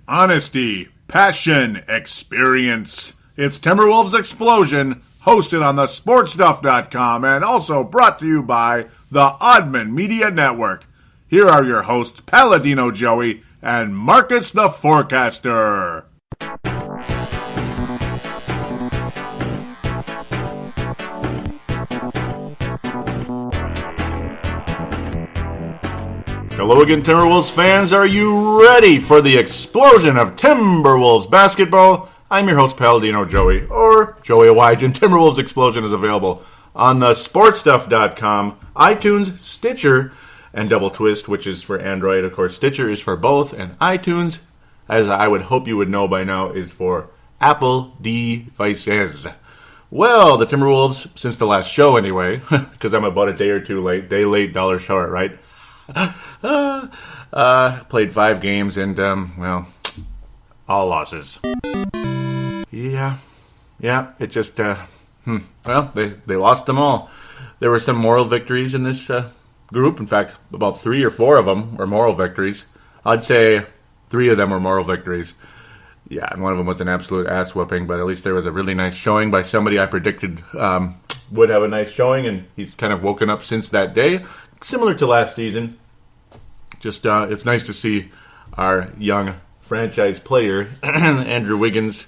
honesty, passion, experience. It's Timberwolves Explosion, hosted on the sportstuff.com and also brought to you by the Oddman Media Network. Here are your hosts, Paladino Joey and Marcus the Forecaster. Hello again, Timberwolves fans. Are you ready for the explosion of Timberwolves basketball? I'm your host, Paladino Joey, or Joey Awajan. Timberwolves Explosion is available on the sportstuff.com, iTunes, Stitcher, and Double Twist, which is for Android. Of course, Stitcher is for both, and iTunes, as I would hope you would know by now, is for Apple devices. Well, the Timberwolves, since the last show anyway, because I'm about a day or two late, day late, dollar short, right? Played 5 games and, all losses. Yeah, it just, well, they lost them all. There were some moral victories in this group. In fact, about 3 or 4 of them were moral victories. I'd say 3 of them were moral victories. Yeah, and one of them was an absolute ass whooping, but at least there was a really nice showing by somebody I predicted would have a nice showing, and he's kind of woken up since that day. Similar to last season. Just, it's nice to see our young franchise player, Andrew Wiggins,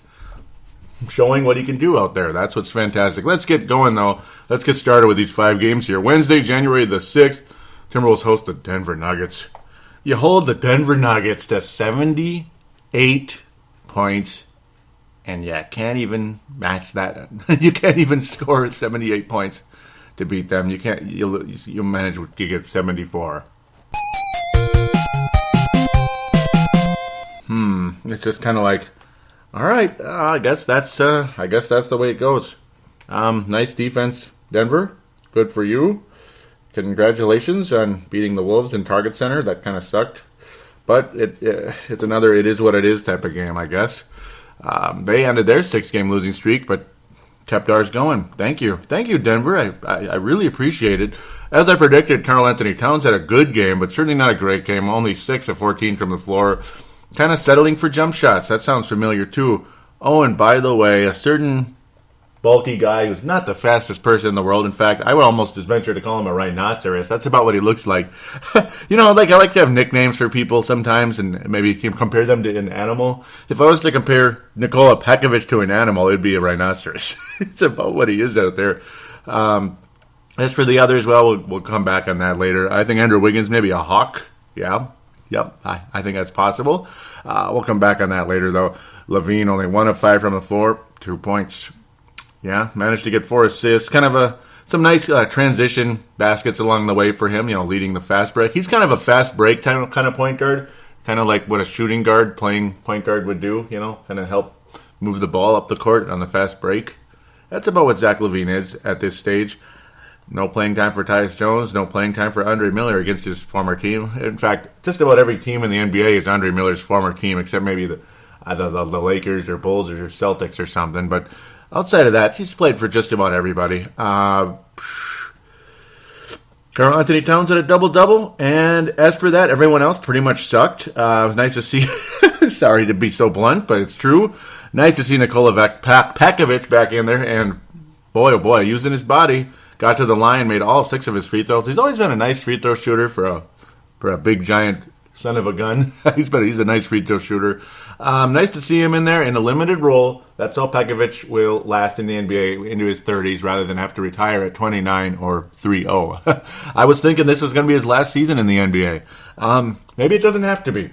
showing what he can do out there. That's what's fantastic. Let's get going, though. Let's get started with these 5 games here. Wednesday, January the 6th, Timberwolves host the Denver Nuggets. You hold the Denver Nuggets to 78 points, and you can't even match that. You can't even score 78 points to beat them. You can't. You'll manage to get 74. It's just kind of like, all right. I guess that's the way it goes. Nice defense, Denver. Good for you. Congratulations on beating the Wolves in Target Center. That kind of sucked, but it's another it is what it is type of game, I guess. They ended their 6-game losing streak, but kept ours going. Thank you, Denver. I really appreciate it. As I predicted, Karl Anthony Towns had a good game, but certainly not a great game. Only 6 of 14 from the floor. Kind of settling for jump shots. That sounds familiar, too. Oh, and by the way, a certain bulky guy who's not the fastest person in the world. In fact, I would almost just venture to call him a rhinoceros. That's about what he looks like. I like to have nicknames for people sometimes, and maybe you can compare them to an animal. If I was to compare Nikola Pekovic to an animal, it'd be a rhinoceros. It's about what he is out there. As for the others, well, we'll come back on that later. I think Andrew Wiggins maybe a hawk. Yeah. Yep, I think that's possible. We'll come back on that later, though. Levine, only 1 of 5 from the floor, 2 points. Yeah, managed to get 4 assists. Kind of some nice transition baskets along the way for him, leading the fast break. He's kind of a fast break kind of point guard, kind of like what a shooting guard playing point guard would do, kind of help move the ball up the court on the fast break. That's about what Zach LaVine is at this stage. No playing time for Tyus Jones, no playing time for Andre Miller against his former team. In fact, just about every team in the NBA is Andre Miller's former team, except maybe the Lakers or Bulls or Celtics or something. But outside of that, he's played for just about everybody. Karl Anthony Towns had a double-double, and as for that, everyone else pretty much sucked. It was nice to see, sorry to be so blunt, but it's true. Nice to see Nikola Pekovic back in there, and boy, oh boy, using his body. Got to the line, made all 6 of his free throws. He's always been a nice free throw shooter for a big giant son of a gun. He's a nice free throw shooter. Nice to see him in there in a limited role. That's how Pekovic will last in the NBA into his 30s rather than have to retire at 29 or 3-0. I was thinking this was going to be his last season in the NBA. Maybe it doesn't have to be.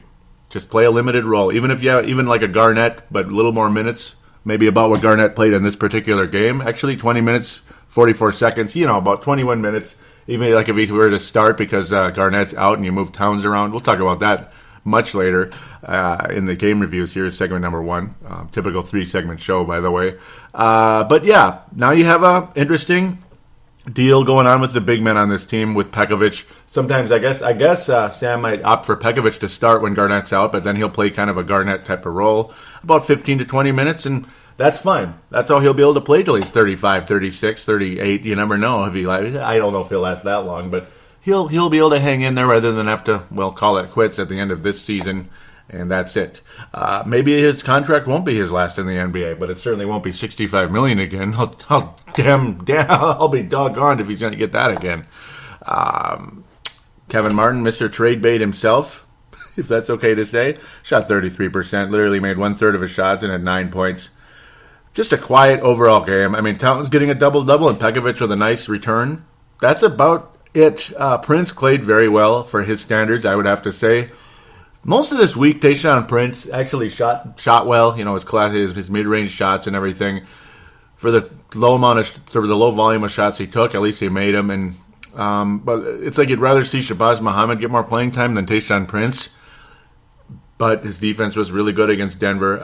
Just play a limited role. Even like a Garnett, but a little more minutes. Maybe about what Garnett played in this particular game. Actually, 20 minutes, 44 seconds, about 21 minutes. Even like if he were to start because Garnett's out and you move Towns around. We'll talk about that much later in the game reviews here, segment number 1. Typical 3-segment show, by the way. But yeah, now you have a interesting deal going on with the big men on this team with Pekovic. Sometimes I guess Sam might opt for Pekovic to start when Garnett's out, but then he'll play kind of a Garnett type of role, about 15 to 20 minutes, and that's fine. That's all he'll be able to play till he's 35, 36, 38. You never know if I don't know if he'll last that long, but he'll be able to hang in there rather than have to call it quits at the end of this season And that's it. Maybe his contract won't be his last in the NBA, but it certainly won't be $65 million again. I'll be doggone if he's going to get that again. Kevin Martin, Mr. Trade Bait himself, if that's okay to say, shot 33%, literally made 1/3 of his shots and had 9 points. Just a quiet overall game. I mean, Towns getting a double-double and Pekovic with a nice return. That's about it. Prince played very well for his standards, I would have to say. Most of this week, Tayshaun Prince actually shot well. You know, his mid-range shots and everything. For the low volume of shots he took, at least he made them. And but it's like you'd rather see Shabazz Muhammad get more playing time than Tayshaun Prince. But his defense was really good against Denver.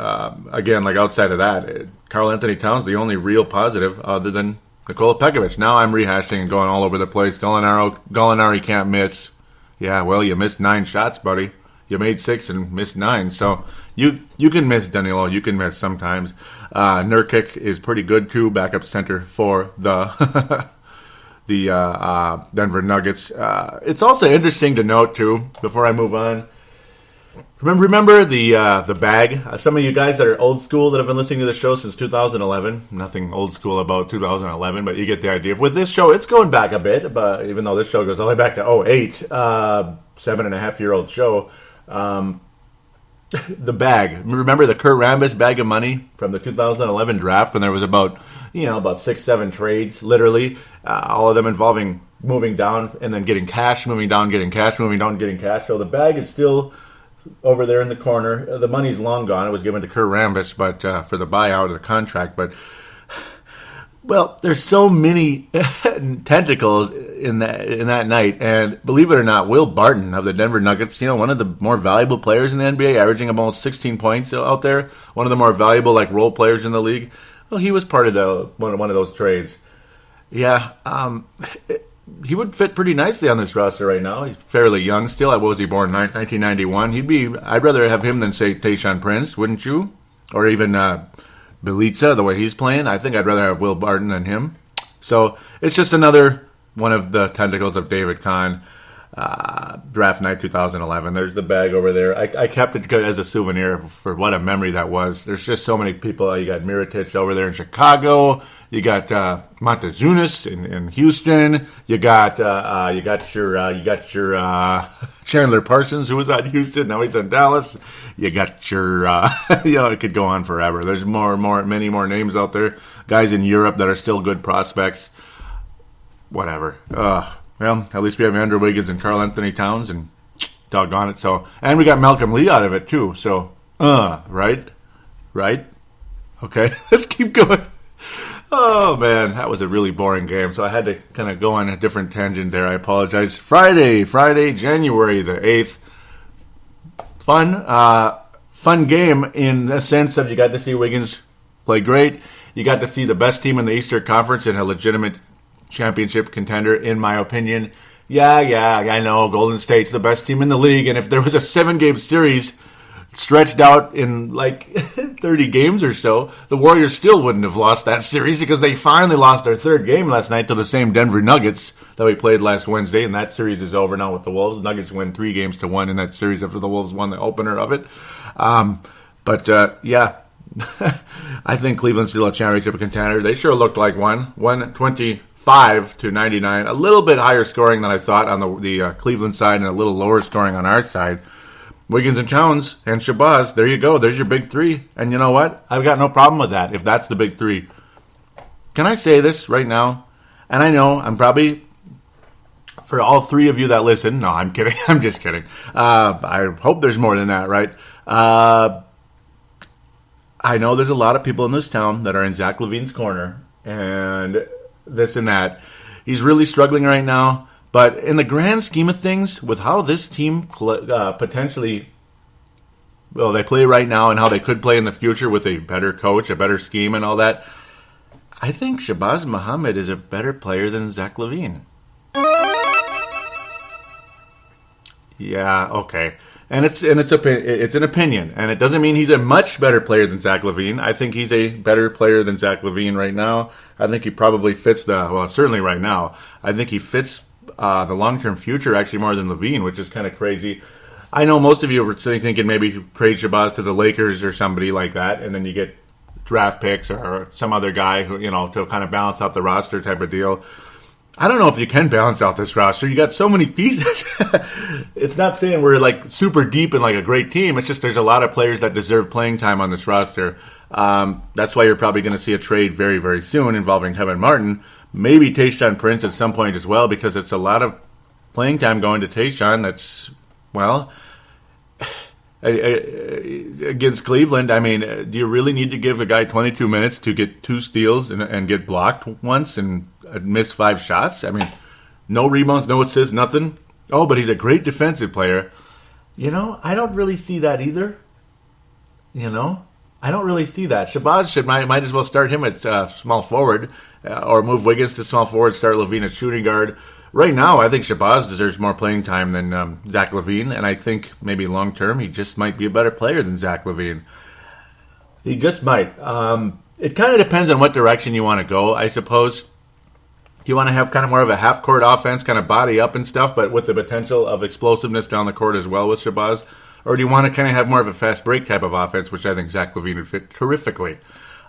Again, like outside of that, Karl Anthony Towns, the only real positive other than Nikola Pekovic. Now I'm rehashing and going all over the place. Gallinari can't miss. Yeah, well, you missed 9 shots, buddy. You made 6 and missed 9. So you can miss, Danilo. You can miss sometimes. Nurkic is pretty good, too. Backup center for the Denver Nuggets. It's also interesting to note, too, before I move on. Remember the bag? Some of you guys that are old school that have been listening to the show since 2011. Nothing old school about 2011, but you get the idea. With this show, it's going back a bit, but even though this show goes all the way back to 2008, 7.5-year-old show. The bag. Remember the Kurt Rambis bag of money from the 2011 draft when there was about 6-7 trades, literally, all of them involving moving down and then getting cash, moving down, getting cash, moving down, getting cash. So the bag is still over there in the corner. The money's long gone. It was given to Kurt Rambis, but for the buyout of the contract. But well, there's so many tentacles in that night, and believe it or not, Will Barton of the Denver Nuggets, one of the more valuable players in the NBA, averaging almost 16 points out there, one of the more valuable role players in the league. Well, he was part of one of those trades. Yeah, he would fit pretty nicely on this roster right now. He's fairly young still. What was he born? 1991. I'd rather have him than say Tayshaun Prince, wouldn't you? Or even Bjelica, the way he's playing. I think I'd rather have Will Barton than him. So it's just another one of the tentacles of David Kahn. Draft night 2011. There's the bag over there. I kept it as a souvenir for what a memory that was. There's just so many people. You got Mirotic over there in Chicago. You got Montezunas in Houston. You got your Chandler Parsons, who was at Houston. Now he's in Dallas. You got your it could go on forever. There's many more names out there. Guys in Europe that are still good prospects. Whatever. Well, at least we have Andrew Wiggins and Karl Anthony Towns, and doggone it. So, and we got Malcolm Lee out of it too. So, right? Okay, let's keep going. Oh man, that was a really boring game. So I had to kind of go on a different tangent there. I apologize. Friday, January the 8th. Fun game in the sense of you got to see Wiggins play great. You got to see the best team in the Eastern Conference and a legitimate championship contender, in my opinion. Yeah, I know Golden State's the best team in the league, and if there was a 7-game series stretched out in 30 games or so, the Warriors still wouldn't have lost that series because they finally lost their 3rd game last night to the same Denver Nuggets that we played last Wednesday, and that series is over now with the Wolves. The Nuggets win 3-1 in that series after the Wolves won the opener of it. Yeah. I think Cleveland's still a championship contender. They sure looked like one. 125-99. A little bit higher scoring than I thought on the Cleveland side and a little lower scoring on our side. Wiggins and Towns and Shabazz, there you go. There's your big 3. And you know what? I've got no problem with that if that's the big 3. Can I say this right now? And I know I'm probably, for all 3 of you that listen, no, I'm kidding. I'm just kidding. I hope there's more than that, right? I know there's a lot of people in this town that are in Zach LaVine's corner and this and that. He's really struggling right now. But in the grand scheme of things, with how this team potentially, they play right now and how they could play in the future with a better coach, a better scheme and all that, I think Shabazz Muhammad is a better player than Zach LaVine. Yeah, okay. And it's an opinion, and it doesn't mean he's a much better player than Zach LaVine. I think he's a better player than Zach LaVine right now. I think he probably fits certainly right now. I think he fits the long-term future actually more than LaVine, which is kind of crazy. I know most of you were thinking maybe trade Shabazz to the Lakers or somebody like that, and then you get draft picks or some other guy who, to kind of balance out the roster type of deal. I don't know if you can balance out this roster. You got so many pieces. It's not saying we're like super deep and like a great team. It's just there's a lot of players that deserve playing time on this roster. That's why you're probably going to see a trade very, very soon involving Kevin Martin. Maybe Tayshaun Prince at some point as well, because it's a lot of playing time going to Tayshaun. That's, well, against Cleveland, I mean, do you really need to give a guy 22 minutes to get 2 steals and get blocked once and miss 5 shots? I mean, no rebounds, no assists, nothing. Oh, but he's a great defensive player. I don't really see that either. I don't really see that. Shabazz might as well start him at small forward or move Wiggins to small forward, start LaVine at shooting guard. Right now, I think Shabazz deserves more playing time than Zach LaVine, and I think maybe long term he just might be a better player than Zach LaVine. He just might. It kind of depends on what direction you want to go, I suppose. You want to have kind of more of a half-court offense, kind of body up and stuff, but with the potential of explosiveness down the court as well with Shabazz? Or do you want to kind of have more of a fast break type of offense, which I think Zach LaVine would fit terrifically?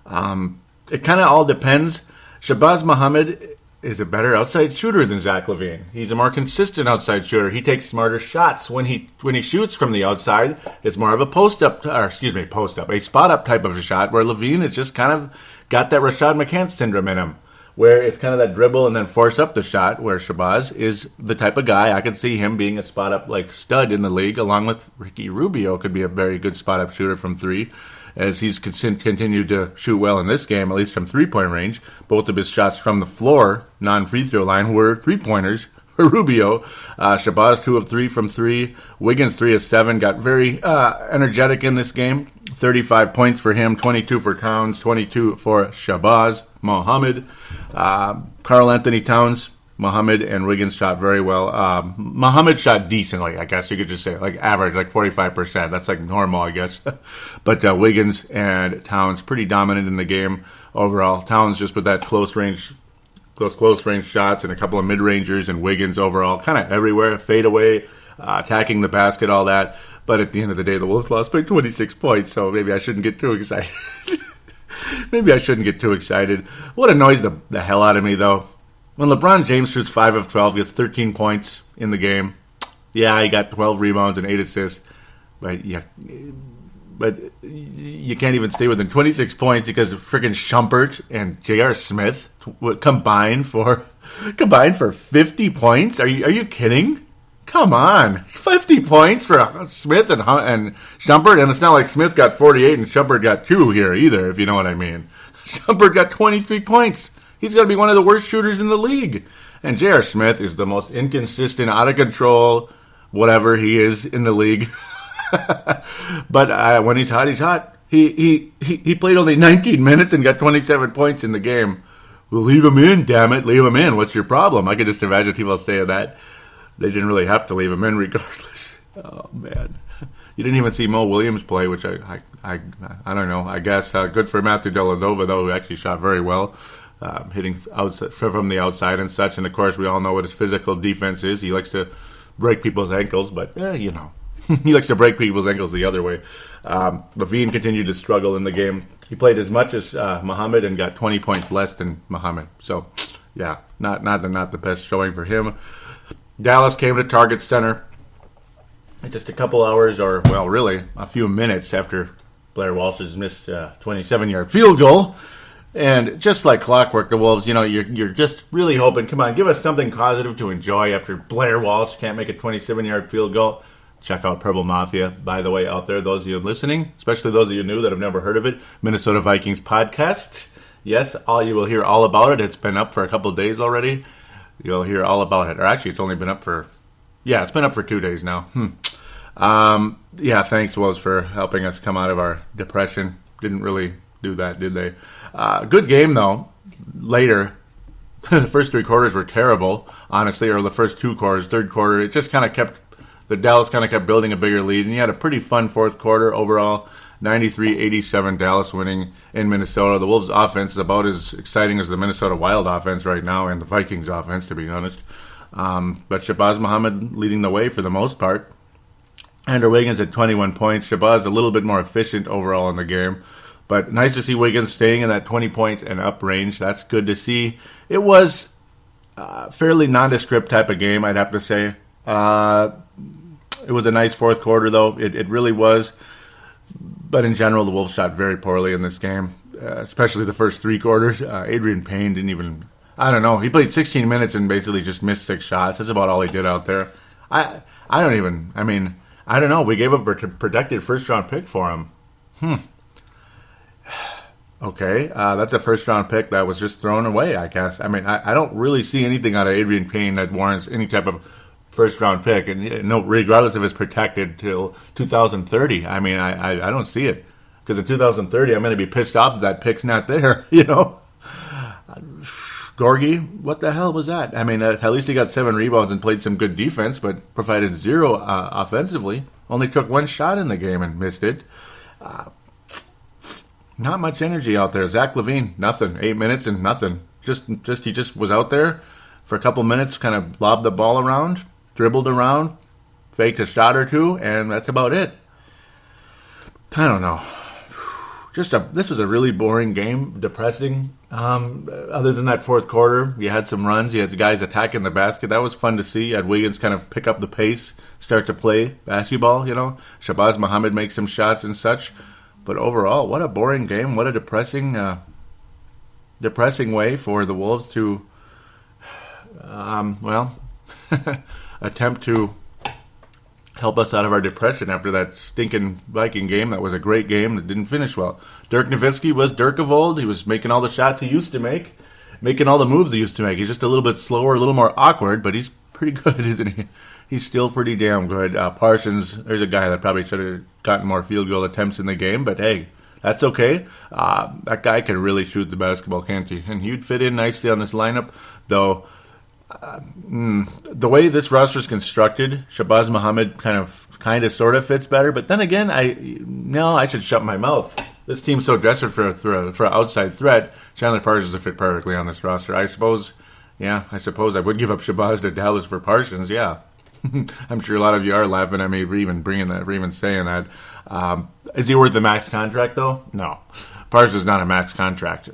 It kind of all depends. Shabazz Muhammad is a better outside shooter than Zach LaVine. He's a more consistent outside shooter. He takes smarter shots. When he shoots from the outside, it's more of a a spot-up type of a shot, where LaVine has just kind of got that Rashad McCants syndrome in him, where it's kind of that dribble and then force up the shot, where Shabazz is the type of guy, I could see him being a spot-up like stud in the league, along with Ricky Rubio could be a very good spot-up shooter from 3, as he's continued to shoot well in this game, at least from 3-point range. Both of his shots from the floor, non-free throw line, were 3-pointers for Rubio. Shabazz 2 of 3 from 3. Wiggins 3 of 7. Got very energetic in this game. 35 points for him, 22 for Towns, 22 for Shabazz Muhammad. Karl Anthony Towns, Muhammad, and Wiggins shot very well. Muhammad shot decently, I guess you could just say, like average, like 45%. That's like normal, I guess. But Wiggins and Towns pretty dominant in the game overall. Towns just with that close range shots and a couple of mid-rangers, and Wiggins overall kind of everywhere, fade away, attacking the basket, all that. But at the end of the day, the Wolves lost by 26 points, so maybe I shouldn't get too excited. What annoys the hell out of me, though, when LeBron James shoots 5 of 12, gets 13 points in the game. Yeah, he got 12 rebounds and 8 assists. But you can't even stay within 26 points because freaking Shumpert and J.R. Smith combined for 50 points. Are you kidding? Come on, 50 points for Smith and Shumpert, and it's not like Smith got 48 and Shumpert got 2 here either, if you know what I mean. Shumpert got 23 points. He's going to be one of the worst shooters in the league. And J.R. Smith is the most inconsistent, out of control, whatever he is in the league. But when he's hot, he's hot. He played only 19 minutes and got 27 points in the game. Well, leave him in, damn it. Leave him in. What's your problem? I could just imagine people saying that. They didn't really have to leave him in regardless. Oh, man. You didn't even see Mo Williams play, which I don't know. I guess good for Matthew Dellavedova, though, who actually shot very well, hitting outside, from the outside and such. And, of course, we all know what his physical defense is. He likes to break people's ankles, but, he likes to break people's ankles the other way. LaVine continued to struggle in the game. He played as much as Muhammad and got 20 points less than Muhammad. So, yeah, not the best showing for him. Dallas came to Target Center just a couple hours, or, well, really, a few minutes after Blair Walsh's missed 27-yard field goal. And just like clockwork, the Wolves, you're just really hoping, come on, give us something positive to enjoy after Blair Walsh can't make a 27-yard field goal. Check out Purple Mafia, by the way, out there, those of you listening, especially those of you new that have never heard of it, Minnesota Vikings podcast. Yes, you will hear all about it. It's been up for a couple of days already. You'll hear all about it. Or actually, it's only been up for 2 days now. Thanks, Wolves, for helping us come out of our depression. Didn't really do that, did they? Good game, though. Later, the first 3 quarters were terrible, honestly, or the first 2 quarters. Third quarter, it just kind of kept... The Dallas kind of kept building a bigger lead, and you had a pretty fun fourth quarter overall. 93-87 Dallas winning in Minnesota. The Wolves' offense is about as exciting as the Minnesota Wild offense right now, and the Vikings' offense, to be honest. But Shabazz Muhammad leading the way for the most part. Andrew Wiggins at 21 points. Shabazz a little bit more efficient overall in the game. But nice to see Wiggins staying in that 20 points and up range. That's good to see. It was fairly nondescript type of game, I'd have to say. It was a nice fourth quarter, though. It really was. But in general, the Wolves shot very poorly in this game, especially the first three quarters. Adrian Payne didn't even... I don't know. He played 16 minutes and basically just missed 6 shots. That's about all he did out there. I don't know. We gave up a protected first-round pick for him. Okay, that's a first-round pick that was just thrown away, I guess. I mean, I don't really see anything out of Adrian Payne that warrants any type of first-round pick, and no, regardless if it's protected till 2030. I mean, I don't see it. Because in 2030, I'm going to be pissed off that pick's not there, you know? Gorgie, what the hell was that? I mean, at least he got 7 rebounds and played some good defense, but provided 0 offensively. Only took 1 shot in the game and missed it. Not much energy out there. Zach LaVine, nothing. 8 minutes and nothing. He just was out there for a couple minutes, kind of lobbed the ball around, dribbled around, faked a shot or 2, and that's about it. I don't know. This was a really boring game, depressing. Other than that fourth quarter, you had some runs. You had the guys attacking the basket. That was fun to see. You had Wiggins kind of pick up the pace, start to play basketball, you know. Shabazz Muhammad make some shots and such. But overall, what a boring game. What a depressing way for the Wolves to, attempt to help us out of our depression after that stinking Viking game. That was a great game that didn't finish well. Dirk Nowitzki was Dirk of old. He was making all the shots he used to make, making all the moves he used to make. He's just a little bit slower, a little more awkward, but he's pretty good, isn't he? He's still pretty damn good. Parsons, there's a guy that probably should have gotten more field goal attempts in the game, but hey, that's okay. That guy can really shoot the basketball, can't he? And he'd fit in nicely on this lineup, though. The way this roster is constructed, Shabazz Muhammad kind of sort of fits better. But then again, I should shut my mouth. This team's so desperate for an outside threat. Chandler Parsons would fit perfectly on this roster. I suppose I would give up Shabazz to Dallas for Parsons. Yeah. I'm sure a lot of you are laughing at me for even saying that. Is he worth the max contract, though? No. Parsons is not a max contract.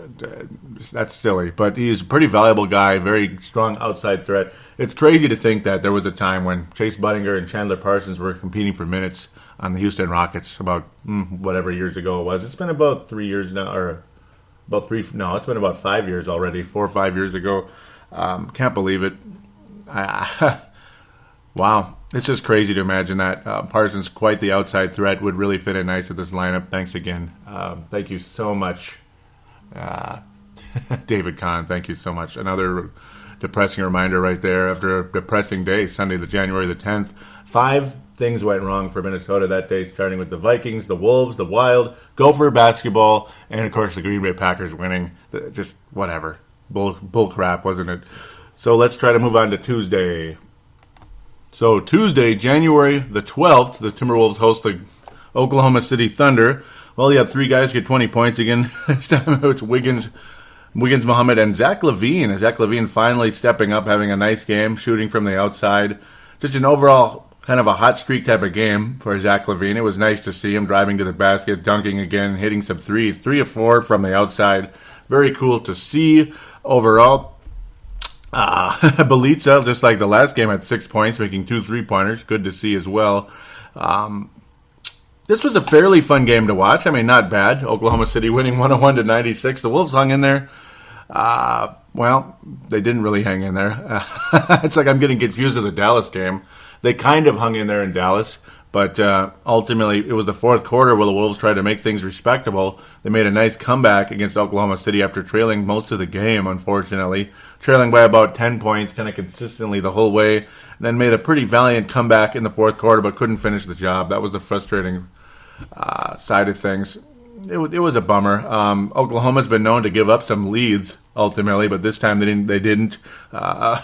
That's silly. But he's a pretty valuable guy, very strong outside threat. It's crazy to think that there was a time when Chase Budinger and Chandler Parsons were competing for minutes on the Houston Rockets about whatever years ago it was. It's been about 3 years now, or about 3. No, it's been about 5 years already, 4 or 5 years ago. Can't believe it. Wow. It's just crazy to imagine that. Parsons, quite the outside threat, would really fit in nice with this lineup. Thanks again. Thank you so much, David Kahn. Thank you so much. Another depressing reminder right there after a depressing day, Sunday, January the 10th. 5 things went wrong for Minnesota that day, starting with the Vikings, the Wolves, the Wild, Gopher basketball, and, of course, the Green Bay Packers winning. Just whatever. Bull crap, wasn't it? So let's try to move on to Tuesday. So Tuesday, January the 12th, the Timberwolves host the Oklahoma City Thunder. Well, you have 3 guys get 20 points again. This time it's Wiggins, Muhammad, and Zach LaVine. Zach LaVine finally stepping up, having a nice game, shooting from the outside. Just an overall kind of a hot streak type of game for Zach LaVine. It was nice to see him driving to the basket, dunking again, hitting some threes. 3 of 4 from the outside. Very cool to see overall. Belitza, just like the last game, had 6 points, making 2 3-pointers. Good to see as well. This was a fairly fun game to watch. I mean, not bad. Oklahoma City winning 101-96. The Wolves hung in there. Well, they didn't really hang in there. It's like I'm getting confused with the Dallas game. They kind of hung in there in Dallas, but ultimately it was the fourth quarter where the Wolves tried to make things respectable. They made a nice comeback against Oklahoma City after trailing most of the game, unfortunately. Trailing by about 10 points kind of consistently the whole way. Then made a pretty valiant comeback in the fourth quarter, but couldn't finish the job. That was the frustrating side of things. It was a bummer. Oklahoma's been known to give up some leads ultimately, but this time they didn't.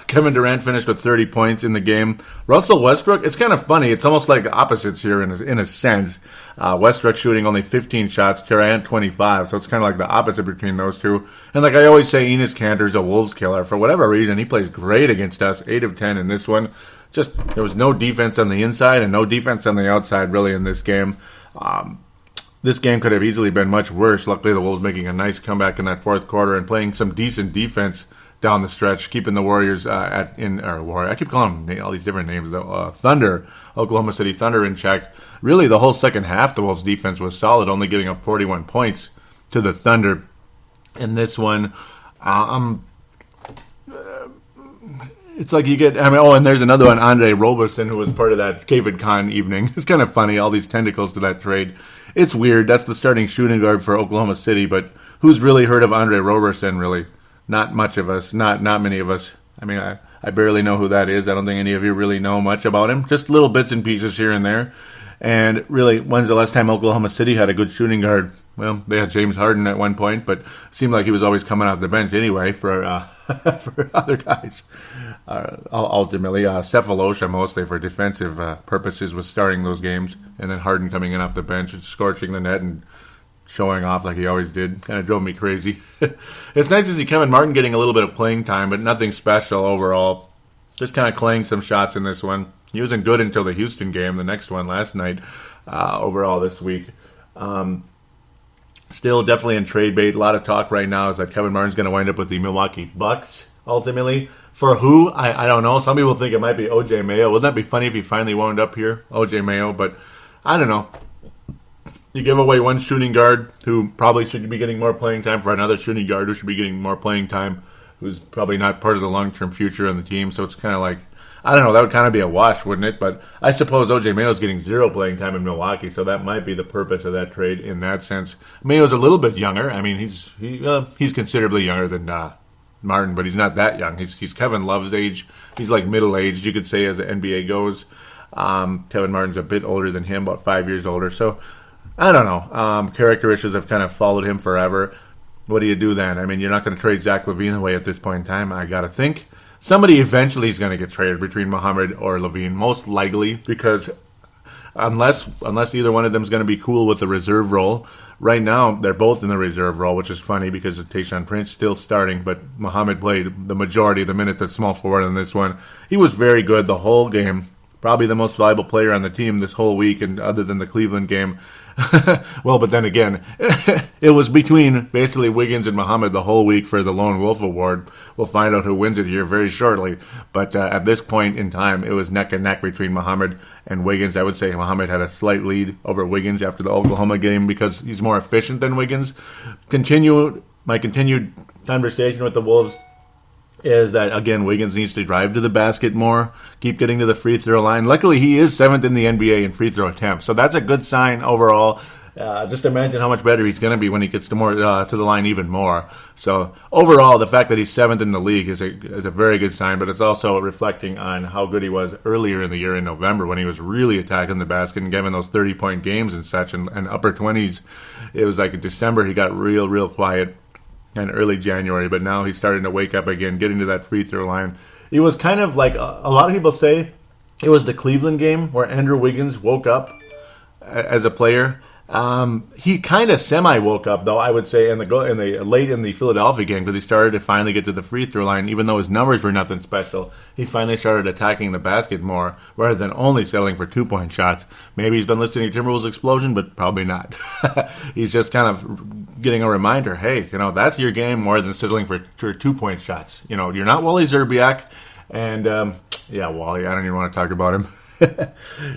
Kevin Durant finished with 30 points in the game. Russell Westbrook, it's kind of funny. It's almost like opposites here in a sense. Westbrook shooting only 15 shots, Durant 25, so it's kind of like the opposite between those two. And like I always say, Enes Kanter's a Wolves killer. For whatever reason, he plays great against us, 8 of 10 in this one. just there was no defense on the inside and no defense on the outside really in this game. This game could have easily been much worse. Luckily, the Wolves making a nice comeback in that fourth quarter and playing some decent defense down the stretch, keeping the Warriors I keep calling them all these different names though. Thunder, Oklahoma City Thunder in check. Really, the whole second half, the Wolves' defense was solid, only giving up 41 points to the Thunder in this one. It's like you get, and there's another one, Andre Roberson, who was part of that David Kahn evening. It's kind of funny, all these tentacles to that trade. It's weird. That's the starting shooting guard for Oklahoma City, but who's really heard of Andre Roberson, really? Not much of us. Not many of us. I barely know who that is. I don't think any of you really know much about him. Just little bits and pieces here and there. And really, when's the last time Oklahoma City had a good shooting guard? Well, they had James Harden at one point, but it seemed like he was always coming off the bench anyway for for other guys. Ultimately, Cephalosha mostly for defensive purposes was starting those games, and then Harden coming in off the bench and scorching the net and showing off like he always did. Kind of drove me crazy. It's nice to see Kevin Martin getting a little bit of playing time, but nothing special overall. Just kind of claying some shots in this one. He wasn't good until the Houston game, the next one last night, overall this week. Still definitely in trade bait. A lot of talk right now is that Kevin Martin's going to wind up with the Milwaukee Bucks, ultimately. For who? I don't know. Some people think it might be O.J. Mayo. Wouldn't that be funny if he finally wound up here, O.J. Mayo? But I don't know. You give away one shooting guard who probably should be getting more playing time for another shooting guard who should be getting more playing time, who's probably not part of the long-term future of the team. So it's kind of like, I don't know, that would kind of be a wash, wouldn't it? But I suppose O.J. Mayo's getting zero playing time in Milwaukee, so that might be the purpose of that trade in that sense. Mayo's a little bit younger. He's considerably younger than Martin, but he's not that young. He's Kevin Love's age. He's like middle-aged, you could say, as the NBA goes. Kevin Martin's a bit older than him, about 5 years older. So, I don't know. Character issues have kind of followed him forever. What do you do then? You're not going to trade Zach LaVine away at this point in time, I got to think. Somebody eventually is going to get traded between Muhammad or LaVine, most likely, because unless either one of them is going to be cool with the reserve role. Right now, they're both in the reserve role, which is funny because Tayshaun Prince still starting, but Muhammad played the majority of the minutes at small forward in this one. He was very good the whole game. Probably the most valuable player on the team this whole week, and other than the Cleveland game. Well, but then again, it was between basically Wiggins and Muhammad the whole week for the Lone Wolf Award. We'll find out who wins it here very shortly. But at this point in time, it was neck and neck between Muhammad and Wiggins. I would say Muhammad had a slight lead over Wiggins after the Oklahoma game because he's more efficient than Wiggins. My continued conversation with the Wolves is that, again, Wiggins needs to drive to the basket more, keep getting to the free throw line. Luckily, he is 7th in the NBA in free throw attempts, so that's a good sign overall. Just imagine how much better he's going to be when he gets to the line even more. So overall, the fact that he's 7th in the league is a very good sign, but it's also reflecting on how good he was earlier in the year in November when he was really attacking the basket and giving those 30-point games and such, and upper 20s. It was like in December he got real quiet. And early January, but now he's starting to wake up again, getting to that free throw line. It was kind of like, a lot of people say, it was the Cleveland game where Andrew Wiggins woke up as a player. He kind of semi-woke up, though, I would say, late in the Philadelphia game, because he started to finally get to the free throw line. Even though his numbers were nothing special, he finally started attacking the basket more, rather than only settling for 2-point shots. Maybe he's been listening to Timberwolves Explosion, but probably not. He's just kind of getting a reminder, hey, that's your game more than settling for 2-point shots. You're not Wally Zerbiak, and, Wally, I don't even want to talk about him.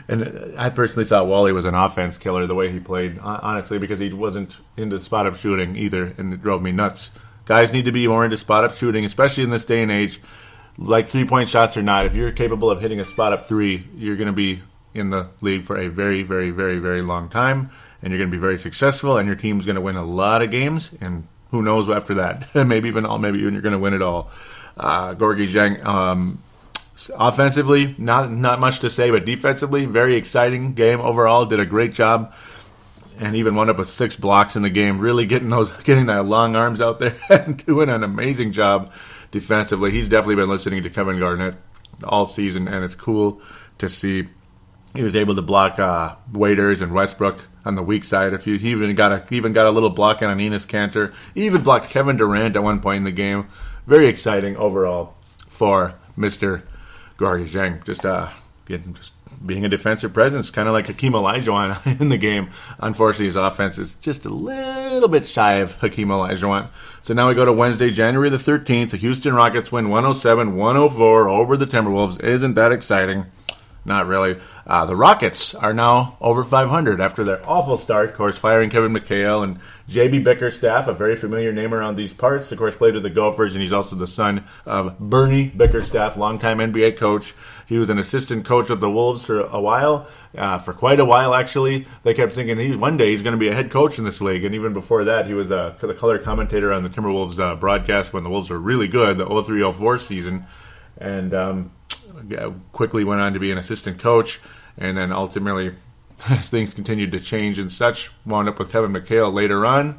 And I personally thought Wally was an offense killer the way he played, honestly, because he wasn't into spot-up shooting either, and it drove me nuts. Guys need to be more into spot-up shooting, especially in this day and age. Like 3-point shots or not, if you're capable of hitting a spot-up 3, you're going to be in the league for a very, very, very, very long time, and you're going to be very successful, and your team's going to win a lot of games, and who knows after that. maybe even you're going to win it all. Gorgie Zhang, offensively, not much to say, but defensively, very exciting game overall. Did a great job, and even wound up with 6 blocks in the game. Really getting that long arms out there and doing an amazing job defensively. He's definitely been listening to Kevin Garnett all season, and it's cool to see. He was able to block Waiters and Westbrook on the weak side. He even got a little block on Enes Kanter. He even blocked Kevin Durant at one point in the game. Very exciting overall for Mr. Gorgie Zhang just being a defensive presence, kind of like Hakeem Olajuwon in the game. Unfortunately, his offense is just a little bit shy of Hakeem Olajuwon. So now we go to Wednesday, January the 13th. The Houston Rockets win 107-104 over the Timberwolves. Isn't that exciting? Not really. The Rockets are now over 500 after their awful start. Of course, firing Kevin McHale and J.B. Bickerstaff, a very familiar name around these parts. Of course, played with the Gophers, and he's also the son of Bernie Bickerstaff, longtime NBA coach. He was an assistant coach of the Wolves for a while, for quite a while, actually. They kept thinking one day he's going to be a head coach in this league, and even before that, he was the color commentator on the Timberwolves broadcast when the Wolves were really good, the 03-04 season. And quickly went on to be an assistant coach, and then ultimately as things continued to change and such, wound up with Kevin McHale later on,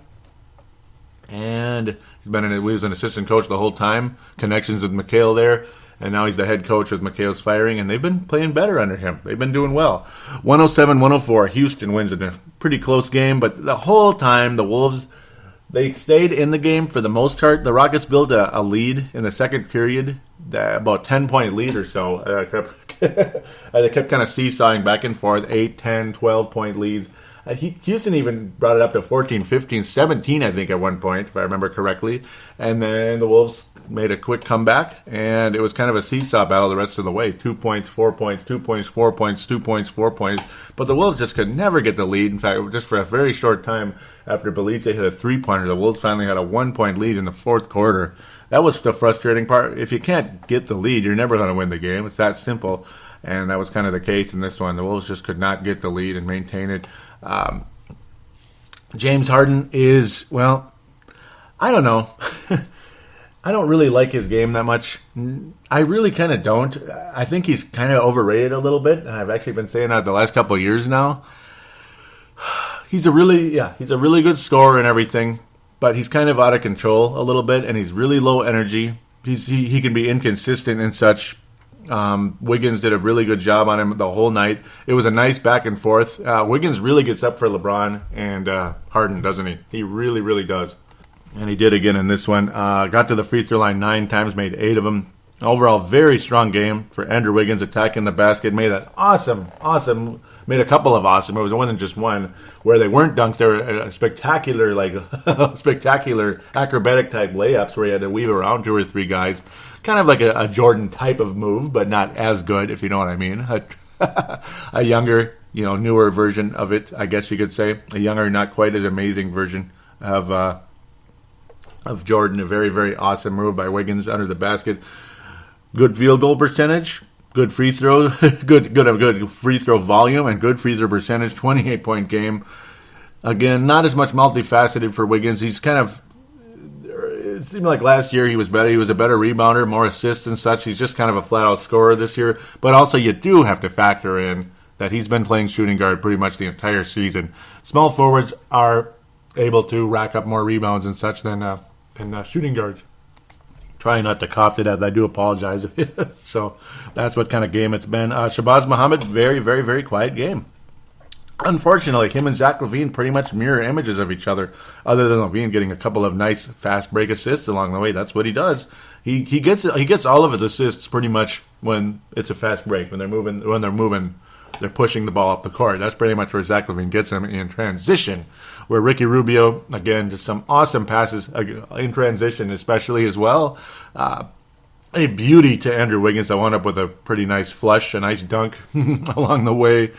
and he was an assistant coach the whole time, connections with McHale there, and now he's the head coach with McHale's firing, and they've been playing better under him. They've been doing well. 107-104, Houston wins in a pretty close game, but the whole time the Wolves, they stayed in the game for the most part. The Rockets built a lead in the second period, about 10-point lead or so. They kept kind of seesawing back and forth, 8, 10, 12-point leads. Houston even brought it up to 14, 15, 17, I think, at one point, if I remember correctly. And then the Wolves made a quick comeback, and it was kind of a seesaw battle the rest of the way. 2 points, 4 points, 2 points, 4 points, 2 points, 4 points. But the Wolves just could never get the lead. In fact, just for a very short time after Belize hit a three-pointer, the Wolves finally had a 1-point lead in the fourth quarter. That was the frustrating part. If you can't get the lead, you're never going to win the game. It's that simple. And that was kind of the case in this one. The Wolves just could not get the lead and maintain it. James Harden is, well, I don't know. I don't really like his game that much. I really kind of don't. I think he's kind of overrated a little bit, and I've actually been saying that the last couple of years now. He's a really good scorer and everything, but he's kind of out of control a little bit, and he's really low energy. He can be inconsistent and such. Wiggins did a really good job on him the whole night. It was a nice back and forth. Wiggins really gets up for LeBron and Harden, doesn't he? He really, really does. And he did again in this one. Got to the free throw line 9 times, made 8 of them. Overall, very strong game for Andrew Wiggins, attacking the basket. Made a couple of awesome. It wasn't just one where they weren't dunked. They were spectacular, spectacular acrobatic type layups where he had to weave around 2 or 3 guys. Kind of like a Jordan type of move, but not as good, if you know what I mean. A younger, newer version of it, I guess you could say. A younger, not quite as amazing version of Jordan. A very, very awesome move by Wiggins under the basket. Good field goal percentage, good free throw, good free throw volume, and good free throw percentage. 28-point game. Again, not as much multifaceted for Wiggins. He's kind of, it seemed like last year he was better. He was a better rebounder, more assists and such. He's just kind of a flat-out scorer this year. But also you do have to factor in that he's been playing shooting guard pretty much the entire season. Small forwards are able to rack up more rebounds and such than shooting guards. Trying not to cough to death. I do apologize. So that's what kind of game it's been. Shabazz Muhammad, very, very, very quiet game. Unfortunately, him and Zach LaVine pretty much mirror images of each other, other than LaVine getting a couple of nice fast break assists along the way. That's what he does. He gets all of his assists pretty much when it's a fast break, when they're moving, they're pushing the ball up the court. That's pretty much where Zach LaVine gets them in transition. Where Ricky Rubio, again, just some awesome passes in transition especially as well. A beauty to Andrew Wiggins that wound up with a pretty nice flush, a nice dunk along the way.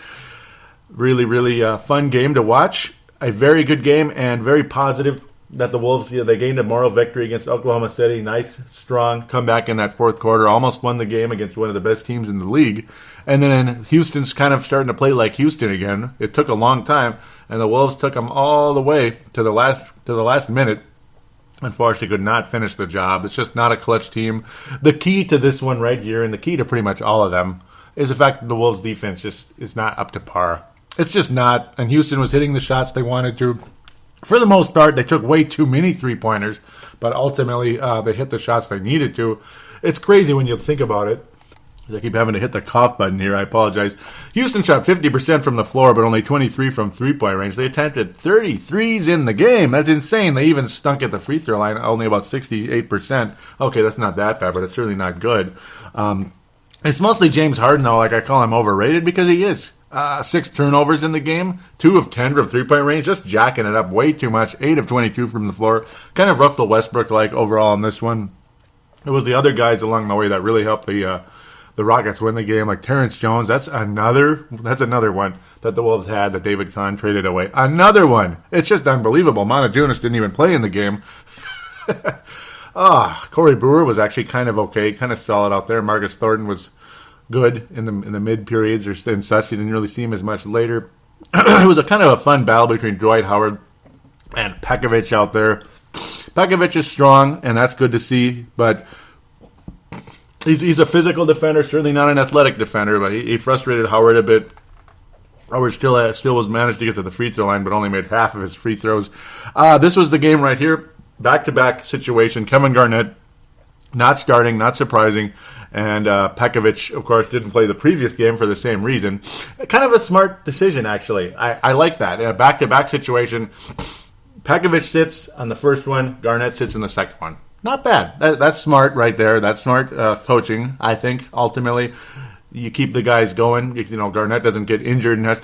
Really, really fun game to watch. A very good game and very positive that the Wolves, they gained a moral victory against Oklahoma City. Nice, strong comeback in that fourth quarter. Almost won the game against one of the best teams in the league. And then Houston's kind of starting to play like Houston again. It took a long time, and the Wolves took them all the way to the last minute. Unfortunately, could not finish the job. It's just not a clutch team. The key to this one right here, and the key to pretty much all of them, is the fact that the Wolves' defense just is not up to par. It's just not. And Houston was hitting the shots they wanted to. For the most part, they took way too many three-pointers, but ultimately they hit the shots they needed to. It's crazy when you think about it. I keep having to hit the cough button here. I apologize. Houston shot 50% from the floor, but only 23 from three-point range. They attempted 33s in the game. That's insane. They even stunk at the free throw line, only about 68%. Okay, that's not that bad, but it's certainly not good. And It's mostly James Harden, though. Like, I call him overrated because he is. 6 turnovers in the game, 2 of 10 from three-point range, just jacking it up way too much. 8 of 22 from the floor. Kind of Russell Westbrook-like overall in this one. It was the other guys along the way that really helped the Rockets win the game, like Terrence Jones. That's another one that the Wolves had that David Kahn traded away. Another one. It's just unbelievable. Montejunas didn't even play in the game. Corey Brewer was actually kind of okay, kind of solid out there. Marcus Thornton was good in the mid periods or and such. You didn't really see him as much later. It was a kind of a fun battle between Dwight Howard and Pekovic out there. Pekovic is strong, and that's good to see, but he's a physical defender, certainly not an athletic defender, but he frustrated Howard a bit. Howard still was managed to get to the free throw line, but only made half of his free throws. This was the game right here, back-to-back situation. Kevin Garnett not starting, not surprising. And Pekovic, of course, didn't play the previous game for the same reason. Kind of a smart decision, actually. I like that. In a back-to-back situation, Pekovic sits on the first one, Garnett sits in the second one. Not bad. That's smart right there. That's smart coaching, I think, ultimately. You keep the guys going. Garnett doesn't get injured and has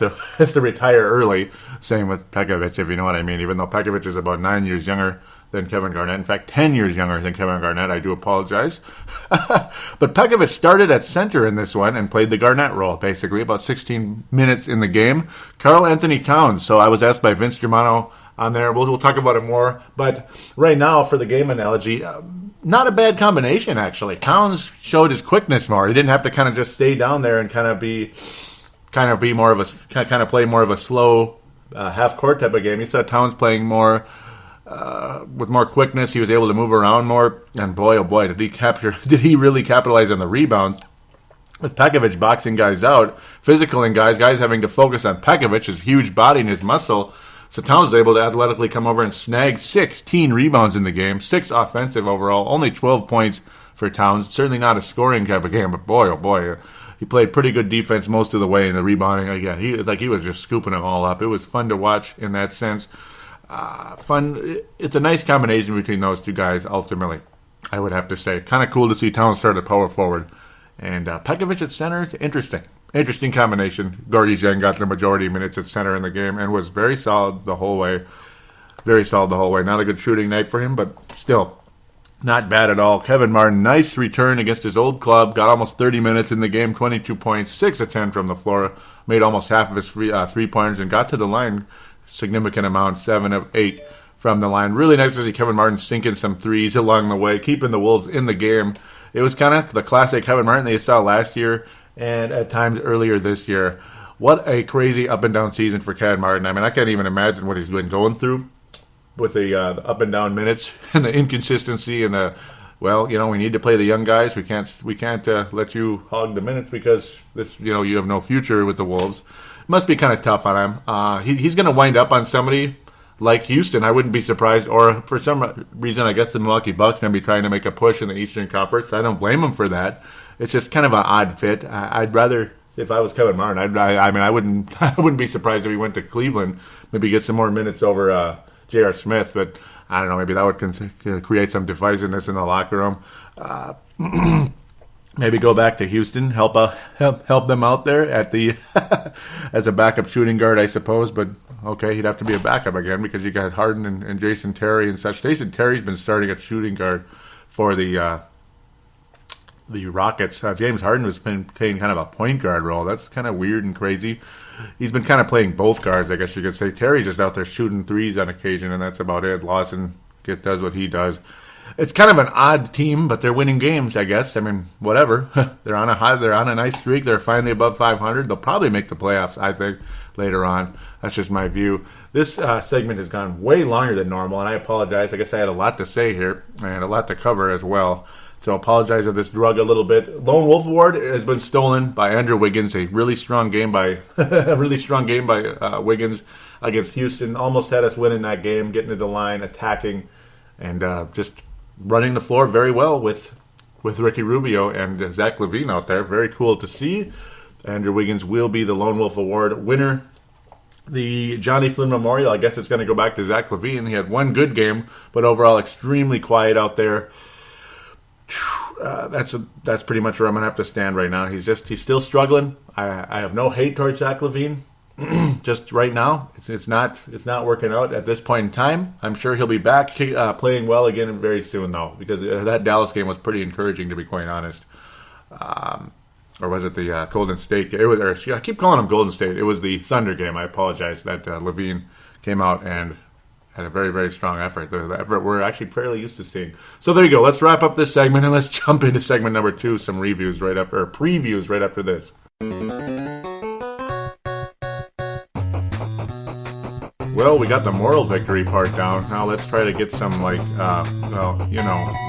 to retire early. Same with Pekovic, if you know what I mean. Even though Pekovic is about 9 years younger than Kevin Garnett. In fact, 10 years younger than Kevin Garnett. I do apologize. But Pekovic started at center in this one and played the Garnett role, basically, about 16 minutes in the game. Karl Anthony Towns. So I was asked by Vince Germano on there. We'll talk about it more. But right now, for the game analogy, not a bad combination, actually. Towns showed his quickness more. He didn't have to kind of just stay down there and kind of play more of a slow half-court type of game. You saw Towns playing more with more quickness. He was able to move around more, and boy, oh boy, did he really capitalize on the rebounds. With Pekovic boxing guys out, physical and guys having to focus on Pekovic, his huge body and his muscle. So Towns was able to athletically come over and snag 16 rebounds in the game, 6 offensive overall, only 12 points for Towns. Certainly not a scoring type of game, but boy, oh boy, he played pretty good defense most of the way in the rebounding. Again, he was just scooping them all up. It was fun to watch in that sense. It's a nice combination between those two guys, ultimately, I would have to say. Kind of cool to see Towns start at power forward. And Pekovic at center, interesting combination. Gorgie Dieng got the majority of minutes at center in the game and was very solid the whole way. Not a good shooting night for him, but still not bad at all. Kevin Martin, nice return against his old club. Got almost 30 minutes in the game, 22 points, 6 of 10 from the floor. Made almost half of his three-pointers and got to the line significant amount, 7 of 8 from the line. Really nice to see Kevin Martin sinking some threes along the way, keeping the Wolves in the game. It was kind of the classic Kevin Martin that you saw last year and at times earlier this year. What a crazy up-and-down season for Kevin Martin. I mean, I can't even imagine what he's been going through with the up-and-down minutes and the inconsistency and we need to play the young guys. We can't let you hog the minutes because you have no future with the Wolves. It must be kind of tough on him. He's going to wind up on somebody like Houston. I wouldn't be surprised. Or for some reason, I guess the Milwaukee Bucks going to be trying to make a push in the Eastern Conference. I don't blame them for that. It's just kind of an odd fit. I'd rather, if I was Kevin Martin, I wouldn't be surprised if he went to Cleveland, maybe get some more minutes over J.R. Smith. But I don't know, maybe that would create some divisiveness in the locker room. Maybe go back to Houston, help them out there at the as a backup shooting guard, I suppose. But okay, he'd have to be a backup again because you got Harden and Jason Terry and such. Jason Terry's been starting at shooting guard for the Rockets. James Harden has been playing kind of a point guard role. That's kind of weird and crazy. He's been kind of playing both guards, I guess you could say. Terry's just out there shooting threes on occasion, and that's about it. Lawson does what he does. It's kind of an odd team, but they're winning games, I guess. I mean, whatever. They're on a nice streak. They're finally above 500. They'll probably make the playoffs, I think, later on. That's just my view. This segment has gone way longer than normal, and I apologize. I guess I had a lot to say here and a lot to cover as well. So I apologize if this drug a little bit. Lone Wolf Award has been stolen by Andrew Wiggins. A really strong game by Wiggins against Houston. Almost had us winning that game, getting to the line, attacking, and just running the floor very well with Ricky Rubio and Zach LaVine out there. Very cool to see. Andrew Wiggins will be the Lone Wolf Award winner. The Johnny Flynn Memorial, I guess it's going to go back to Zach LaVine. He had one good game, but overall extremely quiet out there. that's pretty much where I'm gonna have to stand right now. He's still struggling. I have no hate towards Zach LaVine. Just right now, it's not working out at this point in time. I'm sure he'll be back playing well again very soon, though, because that Dallas game was pretty encouraging, to be quite honest. Or was it the Golden State game? I keep calling him Golden State. It was the Thunder game. I apologize that LaVine came out and had a very, very strong effort. The effort we're actually fairly used to seeing. So there you go. Let's wrap up this segment and let's jump into segment number 2. Some previews right after this. Well, we got the moral victory part down. Now let's try to get some,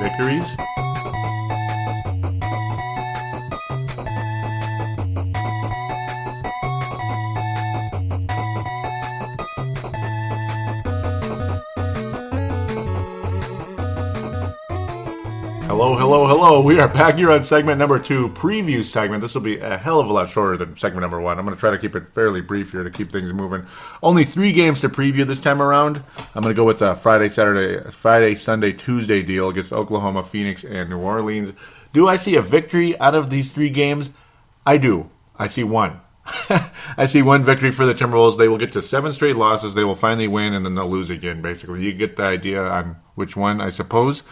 victories. Hello. We are back here on segment number 2, preview segment. This will be a hell of a lot shorter than segment number 1. I'm going to try to keep it fairly brief here to keep things moving. Only 3 games to preview this time around. I'm going to go with a Friday, Sunday, Tuesday deal against Oklahoma, Phoenix, and New Orleans. Do I see a victory out of these 3 games? I do. I see one. I see one victory for the Timberwolves. They will get to 7 straight losses. They will finally win, and then they'll lose again, basically. You get the idea on which one, I suppose.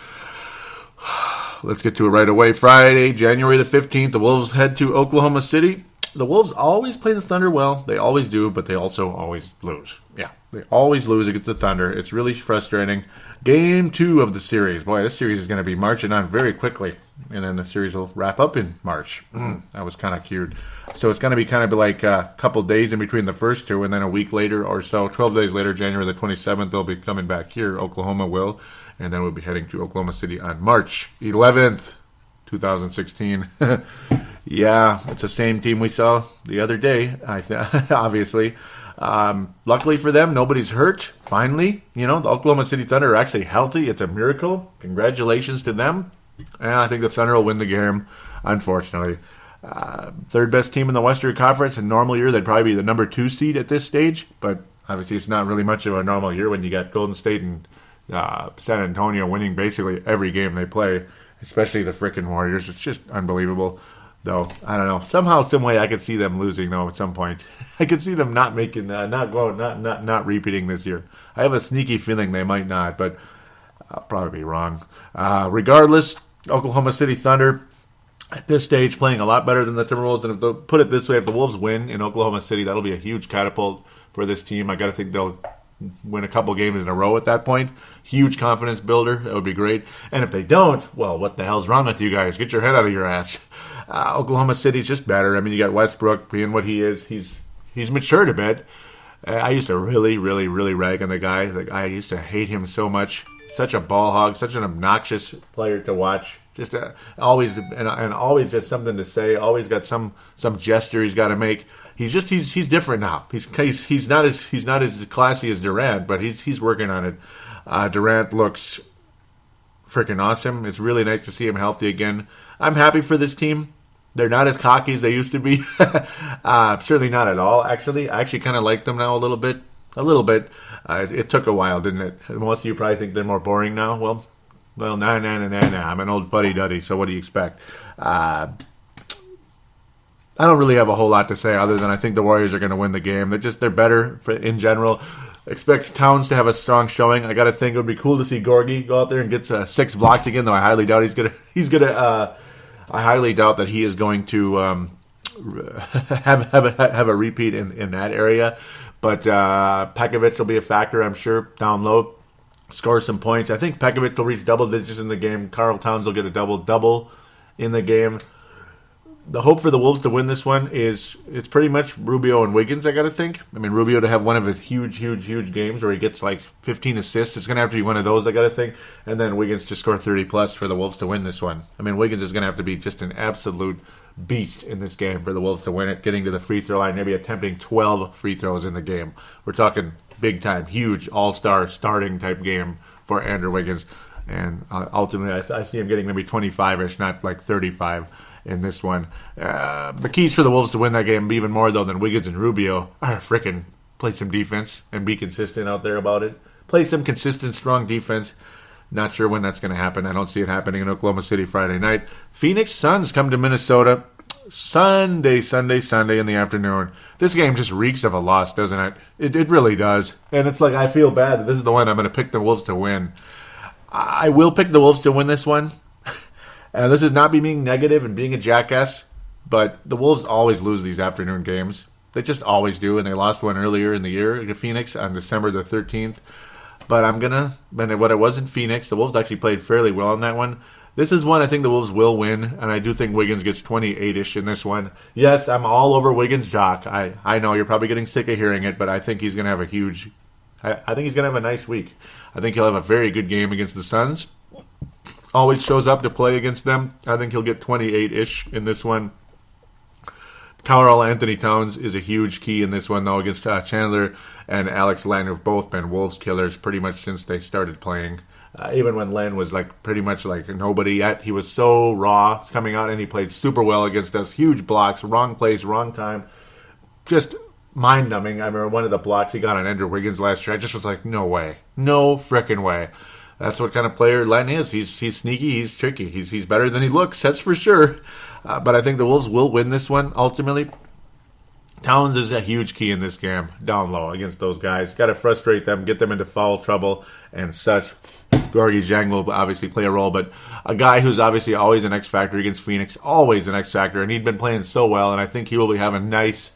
Let's get to it right away. Friday, January the 15th, the Wolves head to Oklahoma City. The Wolves always play the Thunder well. They always do, but they also always lose. Yeah, they always lose against the Thunder. It's really frustrating. Game 2 of the series. Boy, this series is going to be marching on very quickly. And then the series will wrap up in March. That was kind of cute. So it's going to be kind of like a couple days in between the first 2, and then a week later or so, 12 days later, January the 27th, they'll be coming back here. Oklahoma will. And then we'll be heading to Oklahoma City on March 11th, 2016. Yeah, it's the same team we saw the other day, obviously. Luckily for them, nobody's hurt, finally. The Oklahoma City Thunder are actually healthy. It's a miracle. Congratulations to them. And I think the Thunder will win the game, unfortunately. Third best team in the Western Conference. In a normal year, they'd probably be the number 2 seed at this stage. But obviously, it's not really much of a normal year when you got Golden State and San Antonio winning basically every game they play, especially the frickin' Warriors. It's just unbelievable. Though, I don't know. Somehow, some way, I could see them losing, though, at some point. I could see them not making, not repeating this year. I have a sneaky feeling they might not, but I'll probably be wrong. Regardless, Oklahoma City Thunder, at this stage, playing a lot better than the Timberwolves. And put it this way, if the Wolves win in Oklahoma City, that'll be a huge catapult for this team. I got to think they'll win a couple games in a row at that point. Huge confidence builder. That would be great. And if they don't, well, what the hell's wrong with you guys? Get your head out of your ass. Oklahoma City's just better. I mean, you got Westbrook being what he is. He's matured a bit. I used to really, really, really rag on the guy. I used to hate him so much. Such a ball hog. Such an obnoxious player to watch. Just always and always has something to say. Always got some gesture he's got to make. He's different now. He's not as classy as Durant, but he's working on it. Durant looks freaking awesome. It's really nice to see him healthy again. I'm happy for this team. They're not as cocky as they used to be. Certainly not at all. Actually, I actually kind of like them now a little bit. It took a while, didn't it? Most of you probably think they're more boring now. Well, nah. I'm an old fuddy-duddy, so what do you expect? I don't really have a whole lot to say other than I think the Warriors are going to win the game. They're better in general. Expect Towns to have a strong showing. I got to think it would be cool to see Gorgie go out there and get 6 blocks again, though I highly doubt I highly doubt that he is going to have a repeat in that area. But Pekovic will be a factor, I'm sure, down low. Score some points. I think Pekovic will reach double digits in the game. Karl Towns will get a double-double in the game. The hope for the Wolves to win this one is it's pretty much Rubio and Wiggins, I got to think. I mean, Rubio to have one of his huge games where he gets like 15 assists. It's going to have to be one of those, I got to think. And then Wiggins to score 30-plus for the Wolves to win this one. I mean, Wiggins is going to have to be just an absolute beast in this game for the Wolves to win it, getting to the free throw line, maybe attempting 12 free throws in the game. We're talking big-time, huge, all-star starting type game for Andrew Wiggins. And ultimately, I see him getting maybe 25-ish, not like 35 in this one. The keys for the Wolves to win that game, even more, though, than Wiggins and Rubio, are frickin' play some defense and be consistent out there about it. Play some consistent, strong defense. Not sure when that's going to happen. I don't see it happening in Oklahoma City Friday night. Phoenix Suns come to Minnesota Sunday in the afternoon. This game just reeks of a loss, doesn't it? It really does. And it's like I feel bad that this is the one I'm going to pick the Wolves to win. I will pick the Wolves to win this one. And this is not me being negative and being a jackass, but the Wolves always lose these afternoon games. They just always do, and they lost one earlier in the year to Phoenix on December the 13th. But when it was in Phoenix, the Wolves actually played fairly well in that one. This is one I think the Wolves will win, and I do think Wiggins gets 28-ish in this one. Yes, I'm all over Wiggins' jock. I know you're probably getting sick of hearing it, but I think he's going to have I think he's going to have a nice week. I think he'll have a very good game against the Suns. Always shows up to play against them. I think he'll get 28-ish in this one. Karl Anthony Towns is a huge key in this one, though, against Chandler and Alex Len, who've both been Wolves killers pretty much since they started playing. Even when Len was pretty much like nobody yet, he was so raw coming out, and he played super well against us. Huge blocks, wrong place, wrong time. Just mind-numbing. I remember one of the blocks he got on Andrew Wiggins last year. I just was like, no way. No frickin' way. That's what kind of player Len is. He's sneaky, he's tricky. He's better than he looks, that's for sure. But I think the Wolves will win this one, ultimately. Towns is a huge key in this game, down low against those guys. Got to frustrate them, get them into foul trouble and such. Gorgie Zhang will obviously play a role, but a guy who's obviously always an X factor against Phoenix, always an X factor, and he'd been playing so well, and I think he will be having a nice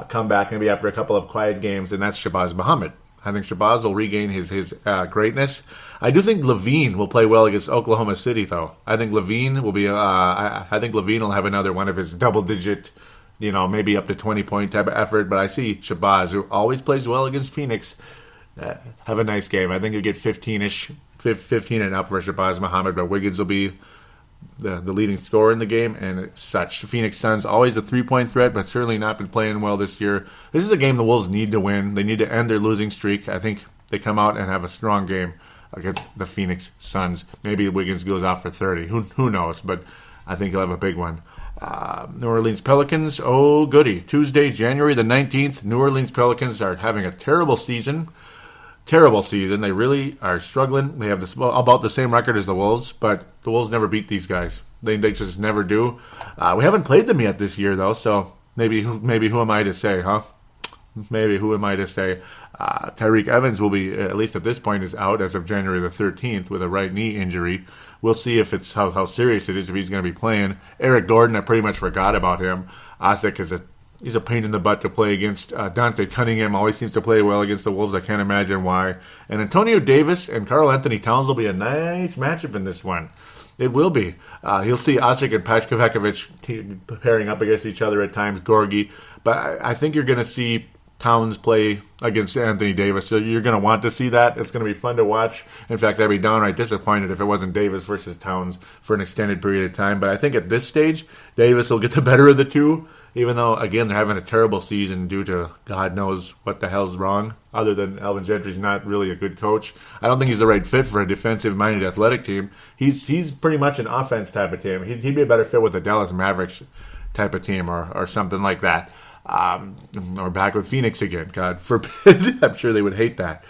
comeback maybe after a couple of quiet games, and that's Shabazz Muhammad. I think Shabazz will regain his greatness. I do think Levine will play well against Oklahoma City, though. I think Levine will be. I think Levine will have another one of his double-digit, maybe up to 20-point type of effort. But I see Shabazz, who always plays well against Phoenix, have a nice game. I think he'll get 15-ish, 15 and up for Shabazz Muhammad. But Wiggins will be the leading scorer in the game, and such. Phoenix Suns, always a three-point threat, but certainly not been playing well this year. This is a game the Wolves need to win. They need to end their losing streak. I think they come out and have a strong game against the Phoenix Suns. Maybe Wiggins goes off for 30. Who knows? But I think he'll have a big one. New Orleans Pelicans, oh goody. Tuesday, January the 19th, New Orleans Pelicans are having a terrible season. Terrible season. They really are struggling. They have about the same record as the Wolves, but the Wolves never beat these guys. They just never do. We haven't played them yet this year, though, so maybe who am I to say, huh? Maybe who am I to say? Tyreke Evans will be, at least at this point, is out as of January the 13th with a right knee injury. We'll see if it's how serious it is, if he's going to be playing. Eric Gordon, I pretty much forgot about him. Osik is he's a pain in the butt to play against. Dante Cunningham always seems to play well against the Wolves. I can't imagine why. And Antonio Davis and Karl Anthony Towns will be a nice matchup in this one. It will be. You'll see Osik and Pajkovic pairing up against each other at times, Gorgie. But I think you're going to see Towns play against Anthony Davis. So you're going to want to see that. It's going to be fun to watch. In fact, I'd be downright disappointed if it wasn't Davis versus Towns for an extended period of time. But I think at this stage, Davis will get the better of the two, even though, again, they're having a terrible season due to God knows what the hell's wrong, other than Alvin Gentry's not really a good coach. I don't think he's the right fit for a defensive-minded athletic team. He's pretty much an offense type of team. He'd be a better fit with the Dallas Mavericks type of team or something like that. Or back with Phoenix again, God forbid. I'm sure they would hate that.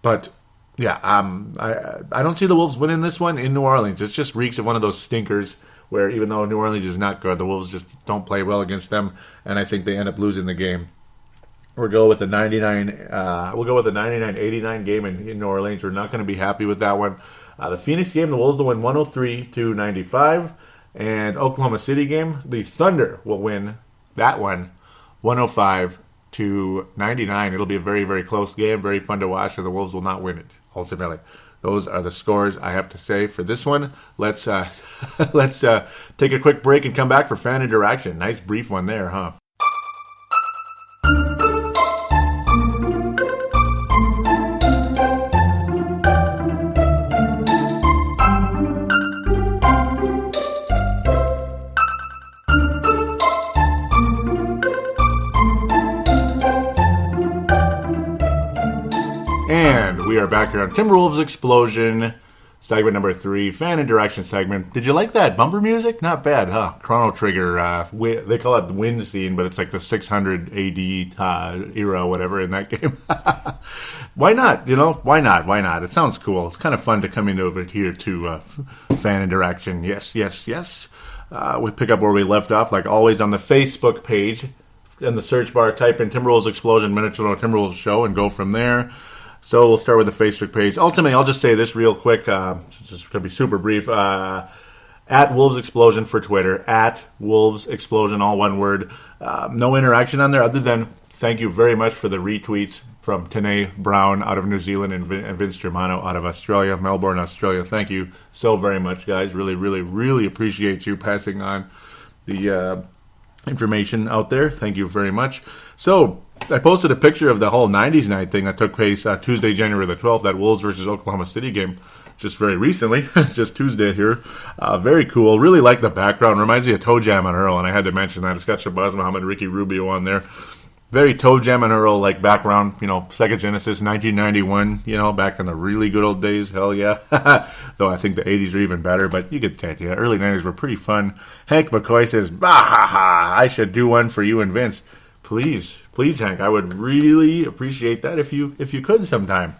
But yeah, I don't see the Wolves winning this one in New Orleans. It just reeks of one of those stinkers where even though New Orleans is not good, the Wolves just don't play well against them, and I think they end up losing the game. We'll go with a 99-89 game in New Orleans. We're not going to be happy with that one. The Phoenix game, the Wolves will win 103-95. And Oklahoma City game, the Thunder will win that one 105-99. It'll be a very, very close game, very fun to watch, and the Wolves will not win it, ultimately. Those are the scores I have to say for this one. Let's take a quick break and come back for fan interaction. Nice brief one there, huh? And we are back here on Timberwolves Explosion Segment number 3, fan interaction segment. Did you like that bumper music? Not bad, huh? Chrono Trigger. They call it the wind scene, but it's like the 600 AD era, whatever, in that game. Why not? Why not? Why not? It sounds cool. It's kind of fun to come in over here to fan interaction. Yes, yes, yes. We pick up where we left off, like always, on the Facebook page. In the search bar, type in Timberwolves Explosion Minnesota Timberwolves Show and go from there. So we'll start with the Facebook page. Ultimately, I'll just say this real quick. It's just going to be super brief. At Wolves Explosion for Twitter. At Wolves Explosion, all one word. No interaction on there other than thank you very much for the retweets from Tanae Brown out of New Zealand and Vince Germano out of Australia, Melbourne, Australia. Thank you so very much, guys. Really, really, really appreciate you passing on the information out there. Thank you very much. So I posted a picture of the whole 90s night thing that took place Tuesday, January the 12th, that Wolves versus Oklahoma City game just very recently, just Tuesday here. Very cool. Really like the background. Reminds me of Toe Jam and Earl, and I had to mention that. It's got Shabazz Muhammad, Ricky Rubio on there. Very Toe Jam and Earl like background, Sega Genesis 1991, back in the really good old days. Hell yeah. Though I think the 80s are even better, but you get the idea. Early 90s were pretty fun. Hank McCoy says, bah ha ha, I should do one for you and Vince. Please, Hank, I would really appreciate that if you could sometime.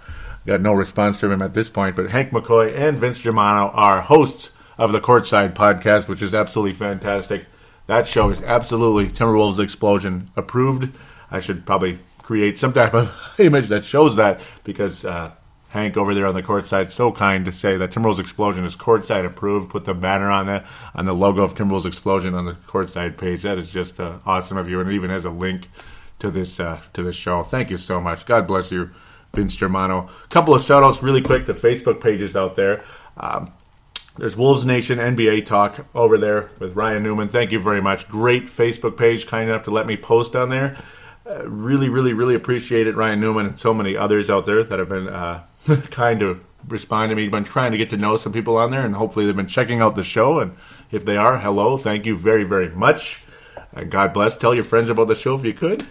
Got no response from him at this point, but Hank McCoy and Vince Germano are hosts of the Courtside podcast, which is absolutely fantastic. That show is absolutely Timberwolves Explosion approved. I should probably create some type of image that shows that because Hank over there on the Courtside is so kind to say that Timberwolves Explosion is Courtside approved. Put the banner on that, on the logo of Timberwolves Explosion on the Courtside page. That is just awesome of you, and it even has a link to this show. Thank you so much. God bless you, Vince Germano. A couple of shout-outs really quick to Facebook pages out there. There's Wolves Nation NBA Talk over there with Ryan Newman. Thank you very much. Great Facebook page, kind enough to let me post on there. Really, really, really appreciate it, Ryan Newman and so many others out there that have been kind to respond to me. Been trying to get to know some people on there, and hopefully they've been checking out the show. And if they are, hello, thank you very, very much. God bless. Tell your friends about the show if you could.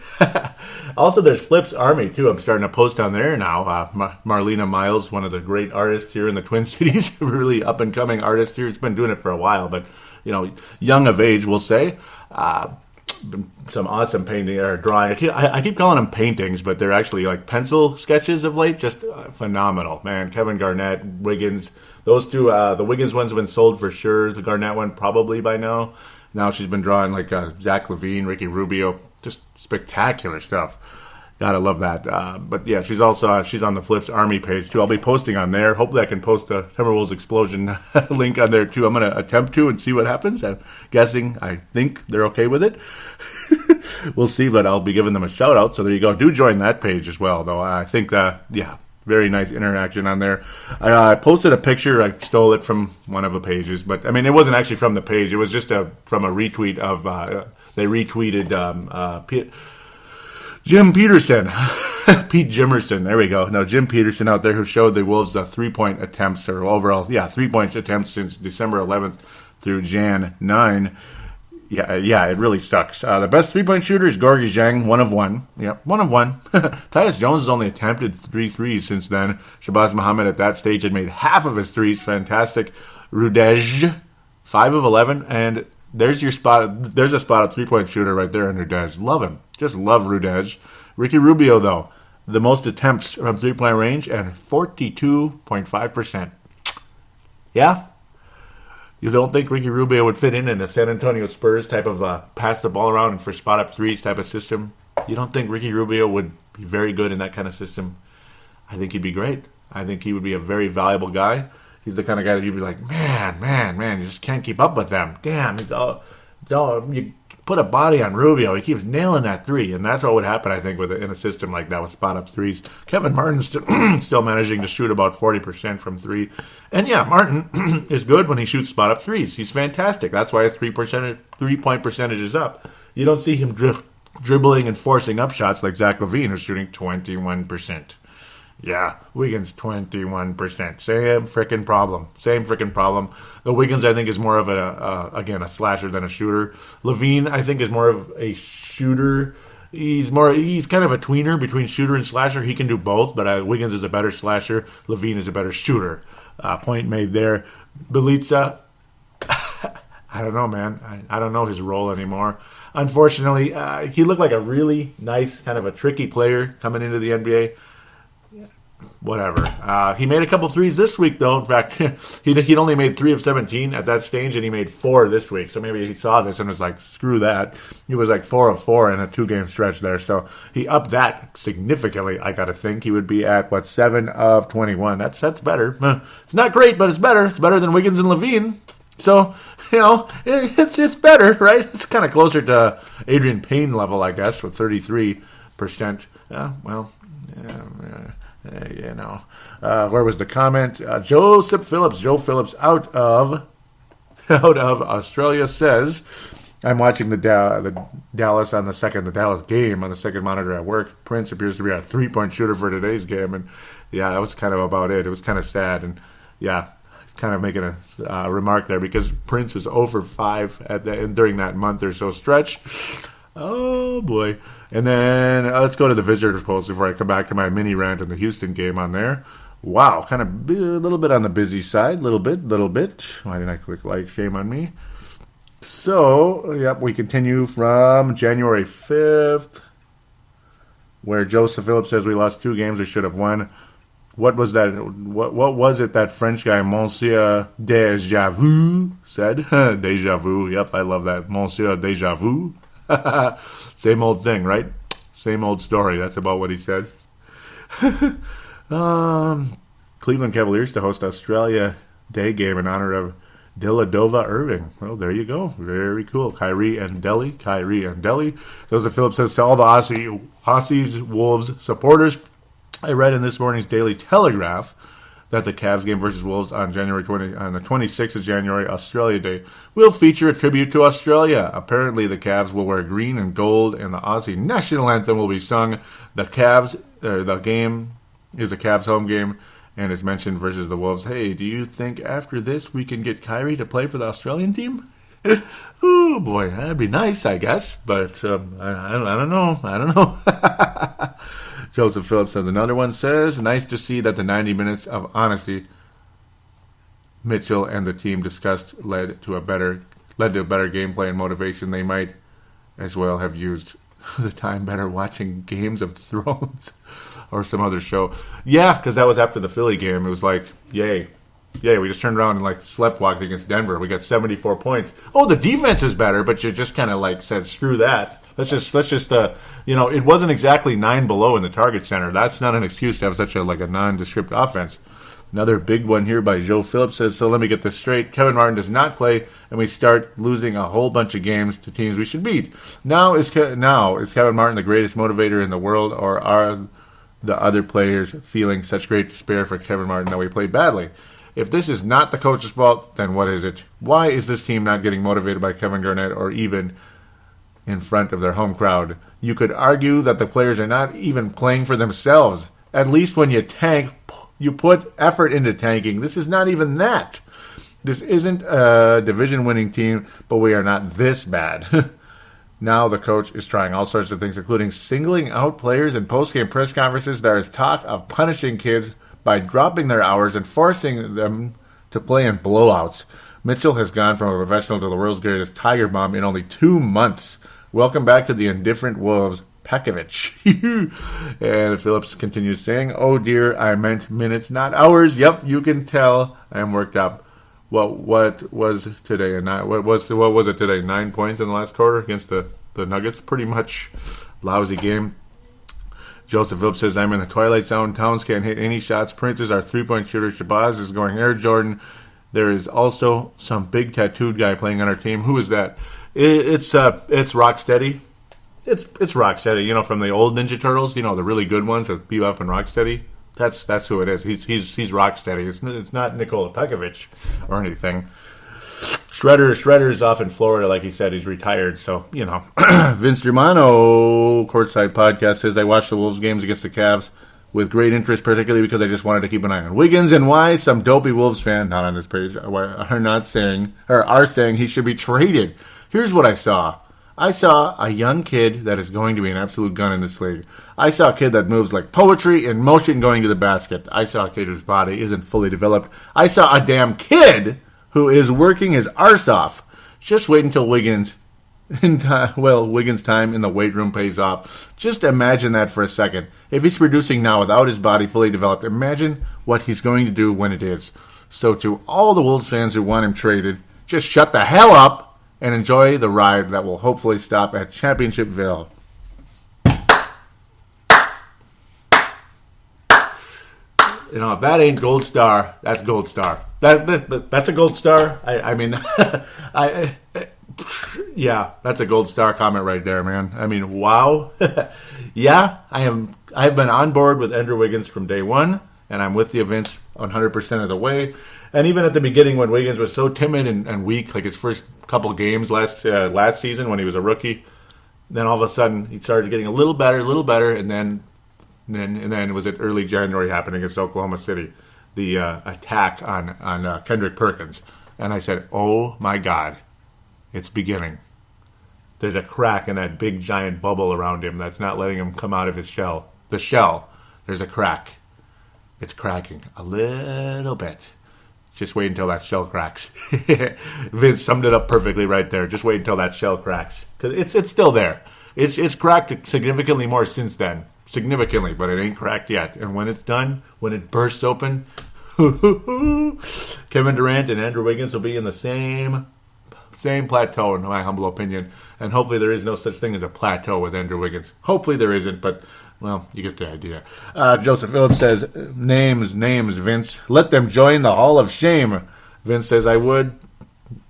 Also, there's Flip's Army, too. I'm starting to post on there now. Marlena Miles, one of the great artists here in the Twin Cities, really up-and-coming artist here. It's been doing it for a while, but, young of age, we'll say. Some awesome painting or drawing. I keep calling them paintings, but they're actually like pencil sketches of late. Just phenomenal, man. Kevin Garnett, Wiggins. Those two, the Wiggins ones have been sold for sure. The Garnett one probably by now. Now she's been drawing like Zach LaVine, Ricky Rubio. Just spectacular stuff. Gotta love that. But yeah, she's on the Flips Army page too. I'll be posting on there. Hopefully I can post a Timberwolves Explosion link on there too. I'm going to attempt to and see what happens. I think they're okay with it. We'll see, but I'll be giving them a shout out. So there you go. Do join that page as well, though. I think, very nice interaction on there. I posted a picture. I stole it from one of the pages, but I mean, it wasn't actually from the page. It was just from a retweet of, they retweeted, Jim Peterson, Pete Jimerson, there we go. No, Jim Peterson out there who showed the Wolves 3-point attempts, or overall, 3-point attempts since December 11th through Jan 9. Yeah, it really sucks. The best 3-point shooter is Gorgie Zhang, 1 of 1. Yep, 1 of 1. Tyus Jones has only attempted 3 threes since then. Shabazz Muhammad at that stage had made half of his threes. Fantastic. Rudej, 5 of 11, and there's your spot. There's a spot, a 3-point shooter right there under Rudej. Love him. Just love Rudej. Ricky Rubio, though, the most attempts from 3-point range and 42.5%. Yeah? You don't think Ricky Rubio would fit in a San Antonio Spurs type of pass the ball around and for spot-up threes type of system? You don't think Ricky Rubio would be very good in that kind of system? I think he'd be great. I think he would be a very valuable guy. He's the kind of guy that you'd be like, man, you just can't keep up with them. Damn, you put a body on Rubio. He keeps nailing that 3, and that's what would happen, I think, in a system like that with spot-up threes. Kevin Martin's still managing to shoot about 40% from 3. And yeah, Martin is good when he shoots spot-up threes. He's fantastic. That's why his 3-point percentage is up. You don't see him dribbling and forcing up shots like Zach LaVine, who's shooting 21%. Yeah, Wiggins, 21%. Same freaking problem. The Wiggins, I think, is more of a slasher than a shooter. LaVine, I think, is more of a shooter He's kind of a tweener between shooter and slasher. He can do both, but Wiggins is a better slasher. Levine is a better shooter. Point made there. Bjelica, I don't know, man. I don't know his role anymore. Unfortunately, he looked like a really nice, kind of a tricky player coming into the NBA. Whatever. He made a couple threes this week, though. In fact, he'd only made 3 of 17 at that stage, and he made 4 this week. So maybe he saw this and was like, screw that. He was like 4 of 4 in a 2-game stretch there. So he upped that significantly, I got to think. He would be at, 7 of 21. That's better. It's not great, but it's better. It's better than Wiggins and Levine. So, it's better, right? It's kind of closer to Adrian Payne level, I guess, with 33%. Where was the comment? Joseph Phillips. Joe Phillips out of Australia says, I'm watching the Dallas game on the second monitor at work. Prince appears to be a 3-point shooter for today's game, and yeah, that was kind of about it. It was kind of sad, and yeah, kind of making a remark there because Prince was 0 for 5 during that month or so stretch. Oh, boy. And then let's go to the visitors post before I come back to my mini rant in the Houston game on there. Wow, kind of a little bit on the busy side. Little bit. Why didn't I click like? Shame on me. So, yep, we continue from January 5th, where Joseph Phillips says we lost 2 games we should have won. What was that? What was it that French guy, Monsieur Deja Vu, said? Deja Vu. Yep, I love that. Monsieur Deja Vu. Same old thing, right? Same old story. That's about what he said. Cleveland Cavaliers to host Australia Day game in honor of Deladova Irving. Well, there you go. Very cool. Kyrie and Delhi. Joseph Phillips says to all the Aussies Wolves supporters, I read in this morning's Daily Telegraph that the Cavs game versus Wolves on the 26th of January, Australia Day, will feature a tribute to Australia. Apparently, the Cavs will wear green and gold, and the Aussie national anthem will be sung. The game is a Cavs home game, and it's mentioned versus the Wolves. Hey, do you think after this we can get Kyrie to play for the Australian team? Oh boy, that'd be nice, I guess, but I don't know. Joseph Phillips says another one says, nice to see that the 90 minutes of honesty Mitchell and the team discussed led to a better gameplay and motivation. They might as well have used the time better watching Games of Thrones or some other show. Yeah, because that was after the Philly game. It was like, yay, we just turned around and sleptwalked against Denver. We got 74 points. Oh, the defense is better, but you just kind of said, screw that. Let's just it wasn't exactly 9 below in the target center. That's not an excuse to have such a nondescript offense. Another big one here by Joe Phillips says, so let me get this straight. Kevin Martin does not play, and we start losing a whole bunch of games to teams we should beat. Now is Kevin Martin the greatest motivator in the world, or are the other players feeling such great despair for Kevin Martin that we play badly? If this is not the coach's fault, then what is it? Why is this team not getting motivated by Kevin Garnett or even in front of their home crowd? You could argue that the players are not even playing for themselves. At least when you tank, you put effort into tanking. This is not even that. This isn't a division-winning team, but we are not this bad. Now the coach is trying all sorts of things, including singling out players in post-game press conferences. There is talk of punishing kids by dropping their hours and forcing them to play in blowouts. Mitchell has gone from a professional to the world's greatest Tiger Bomb in only 2 months. Welcome back to the indifferent Wolves, Pekovic. And Phillips continues saying, oh dear, I meant minutes, not hours. Yep, you can tell I am worked up. What was today? What was it today? 9 points in the last quarter against the Nuggets. Pretty much lousy game. Joseph Phillips says, I'm in the twilight zone. Towns can't hit any shots. Prince is our 3-point shooter. Shabazz is going Air Jordan. There is also some big tattooed guy playing on our team. Who is that? It's Rocksteady. It's Rocksteady, from the old Ninja Turtles, the really good ones with Bebop and Rocksteady. That's who it is. He's Rocksteady. It's not Nikola Pekovic or anything. Shredder's off in Florida, like he said. He's retired, so, Vince Germano, Courtside Podcast, says they watched the Wolves games against the Cavs with great interest, particularly because I just wanted to keep an eye on Wiggins, and why some dopey Wolves fan, not on this page, are saying he should be traded. Here's what I saw. I saw a young kid that is going to be an absolute gun in this league. I saw a kid that moves like poetry in motion going to the basket. I saw a kid whose body isn't fully developed. I saw a damn kid who is working his arse off. Just wait until Wiggins' time in the weight room pays off. Just imagine that for a second. If he's producing now without his body fully developed, imagine what he's going to do when it is. So to all the Wolves fans who want him traded, just shut the hell up and enjoy the ride that will hopefully stop at Championshipville. You know, if that ain't Gold Star, that's Gold Star. That's a Gold Star. I mean, yeah, that's a Gold Star comment right there, man. I mean, wow. Yeah, I've been on board with Andrew Wiggins from day one, and I'm with you, Vince, 100% of the way. And even at the beginning when Wiggins was so timid and weak, like his first couple games last season when he was a rookie, then all of a sudden he started getting a little better, and then was it early January happened against Oklahoma City, the attack on Kendrick Perkins, and I said, oh my God, it's beginning. There's a crack in that big giant bubble around him that's not letting him come out of his shell. The shell, there's a crack. It's cracking a little bit. Just wait until that shell cracks. Vince summed it up perfectly right there. Just wait until that shell cracks. Because it's still there. It's cracked significantly more since then. Significantly, but it ain't cracked yet. And when it's done, when it bursts open, Kevin Durant and Andrew Wiggins will be in the same plateau, in my humble opinion. And hopefully there is no such thing as a plateau with Andrew Wiggins. Hopefully there isn't, but... well, you get the idea. Joseph Phillips says, names, Vince. Let them join the Hall of Shame. Vince says, I would,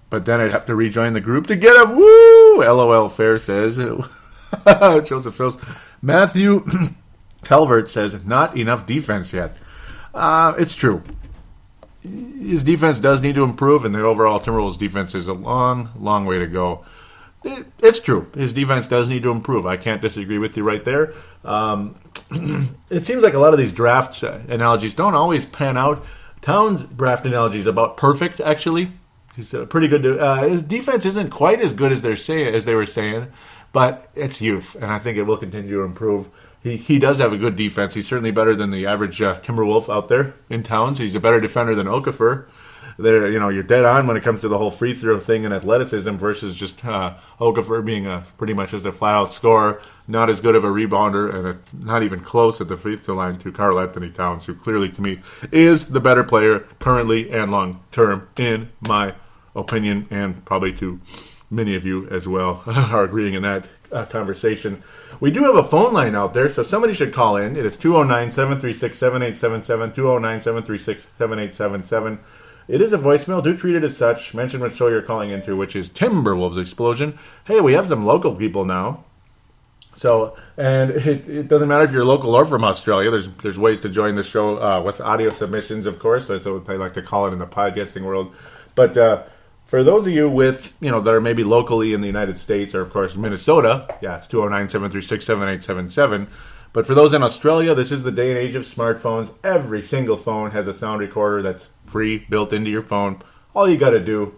but then I'd have to rejoin the group to get him. Woo! LOL Fair says. Joseph Phillips. Matthew Calvert says, not enough defense yet. It's true. His defense does need to improve, and the overall Timberwolves defense is a long, long way to go. It's true. His defense does need to improve. I can't disagree with you right there. It seems like a lot of these draft analogies don't always pan out. Towns' draft analogy is about perfect, actually. He's pretty good. His defense isn't quite as good as they were saying, but it's youth, and I think it will continue to improve. He does have a good defense. He's certainly better than the average Timberwolf out there in Towns. He's a better defender than Okafor. You're dead on when it comes to the whole free throw thing and athleticism versus just Okafor being pretty much just a flat-out scorer, not as good of a rebounder, and not even close at the free throw line to Karl Anthony Towns, who clearly, to me, is the better player currently and long-term, in my opinion, and probably to many of you as well are agreeing in that conversation. We do have a phone line out there, so somebody should call in. It is 209-736-7877, 209-736-7877. It is a voicemail. Do treat it as such. Mention what show you're calling into, which is Timberwolves Explosion. Hey, we have some local people now. So, and it doesn't matter if you're local or from Australia. There's ways to join the show with audio submissions, of course. That's what they like to call it in the podcasting world. But for those of you that are maybe locally in the United States or, of course, Minnesota, yeah, it's 209-736-7877. But for those in Australia, this is the day and age of smartphones. Every single phone has a sound recorder that's free, built into your phone. All you got to do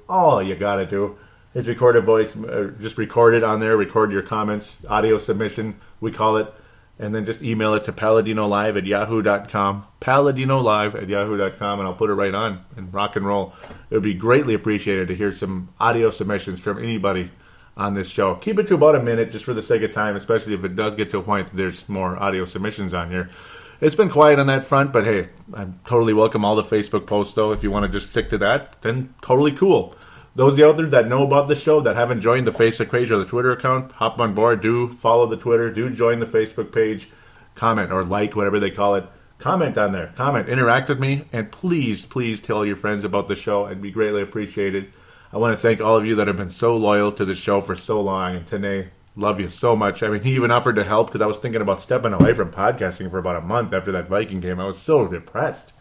is record a voice, just record it on there, record your comments, audio submission, we call it, and then just email it to paladinolive@yahoo.com, paladinolive@yahoo.com, and I'll put it right on and rock and roll. It would be greatly appreciated to hear some audio submissions from anybody on this show. Keep it to about a minute just for the sake of time, especially if it does get to a point that there's more audio submissions on here. It's been quiet on that front, but hey, I totally welcome all the Facebook posts, though. If you want to just stick to that, then totally cool. Those out there that know about the show, that haven't joined the Facebook page or the Twitter account, hop on board. Do follow the Twitter. Do join the Facebook page. Comment or like, whatever they call it. Comment on there. Comment. Interact with me. And please, please tell your friends about the show. It'd be greatly appreciated. I want to thank all of you that have been so loyal to the show for so long. And Tanae, love you so much. I mean, he even offered to help because I was thinking about stepping away from podcasting for about a month after that Viking game. I was so depressed.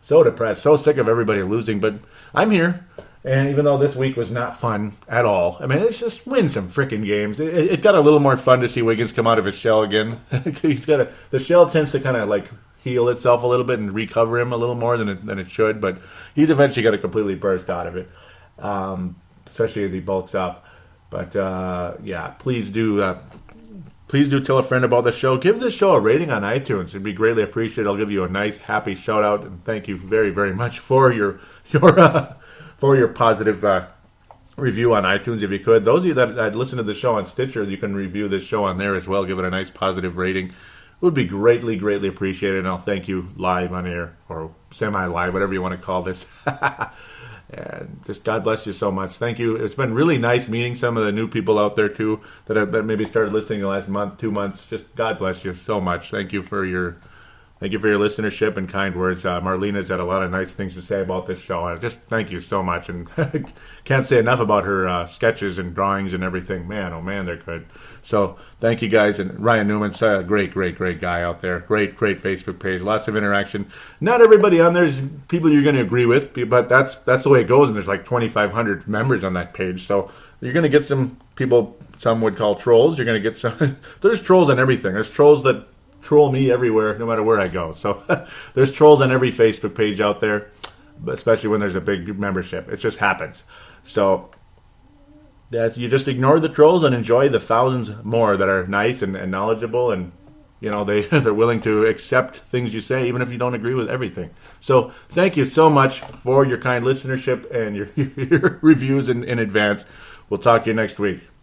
So sick of everybody losing. But I'm here. And even though this week was not fun at all, I mean, it's just win some freaking games. It got a little more fun to see Wiggins come out of his shell again. The shell tends to kind of like heal itself a little bit and recover him a little more than it should. But he's eventually got to completely burst out of it, especially as he bulks up. But please do. Please do tell a friend about the show. Give this show a rating on iTunes. It'd be greatly appreciated. I'll give you a nice, happy shout out, and thank you very, very much for your positive review on iTunes. If you could, those of you that listen to the show on Stitcher, you can review this show on there as well. Give it a nice, positive rating. It would be greatly, greatly appreciated. And I'll thank you live on air or semi-live, whatever you want to call this. And just God bless you so much. Thank you. It's been really nice meeting some of the new people out there too that have maybe started listening the last month, 2 months. Just God bless you so much. Thank you for your listenership and kind words. Marlena's had a lot of nice things to say about this show. And just thank you so much. And can't say enough about her sketches and drawings and everything. Man, oh man, they're good. So thank you guys. And Ryan Newman's a great, great, great guy out there. Great, great Facebook page. Lots of interaction. Not everybody on there is people you're going to agree with, but that's the way it goes. And there's like 2,500 members on that page. So you're going to get some people some would call trolls. You're going to get some. There's trolls on everything. There's trolls that troll me everywhere, no matter where I go. So there's trolls on every Facebook page out there, especially when there's a big membership. It just happens. So that you just ignore the trolls and enjoy the thousands more that are nice and knowledgeable, and they're willing to accept things you say, even if you don't agree with everything. So thank you so much for your kind listenership and your reviews in advance. We'll talk to you next week.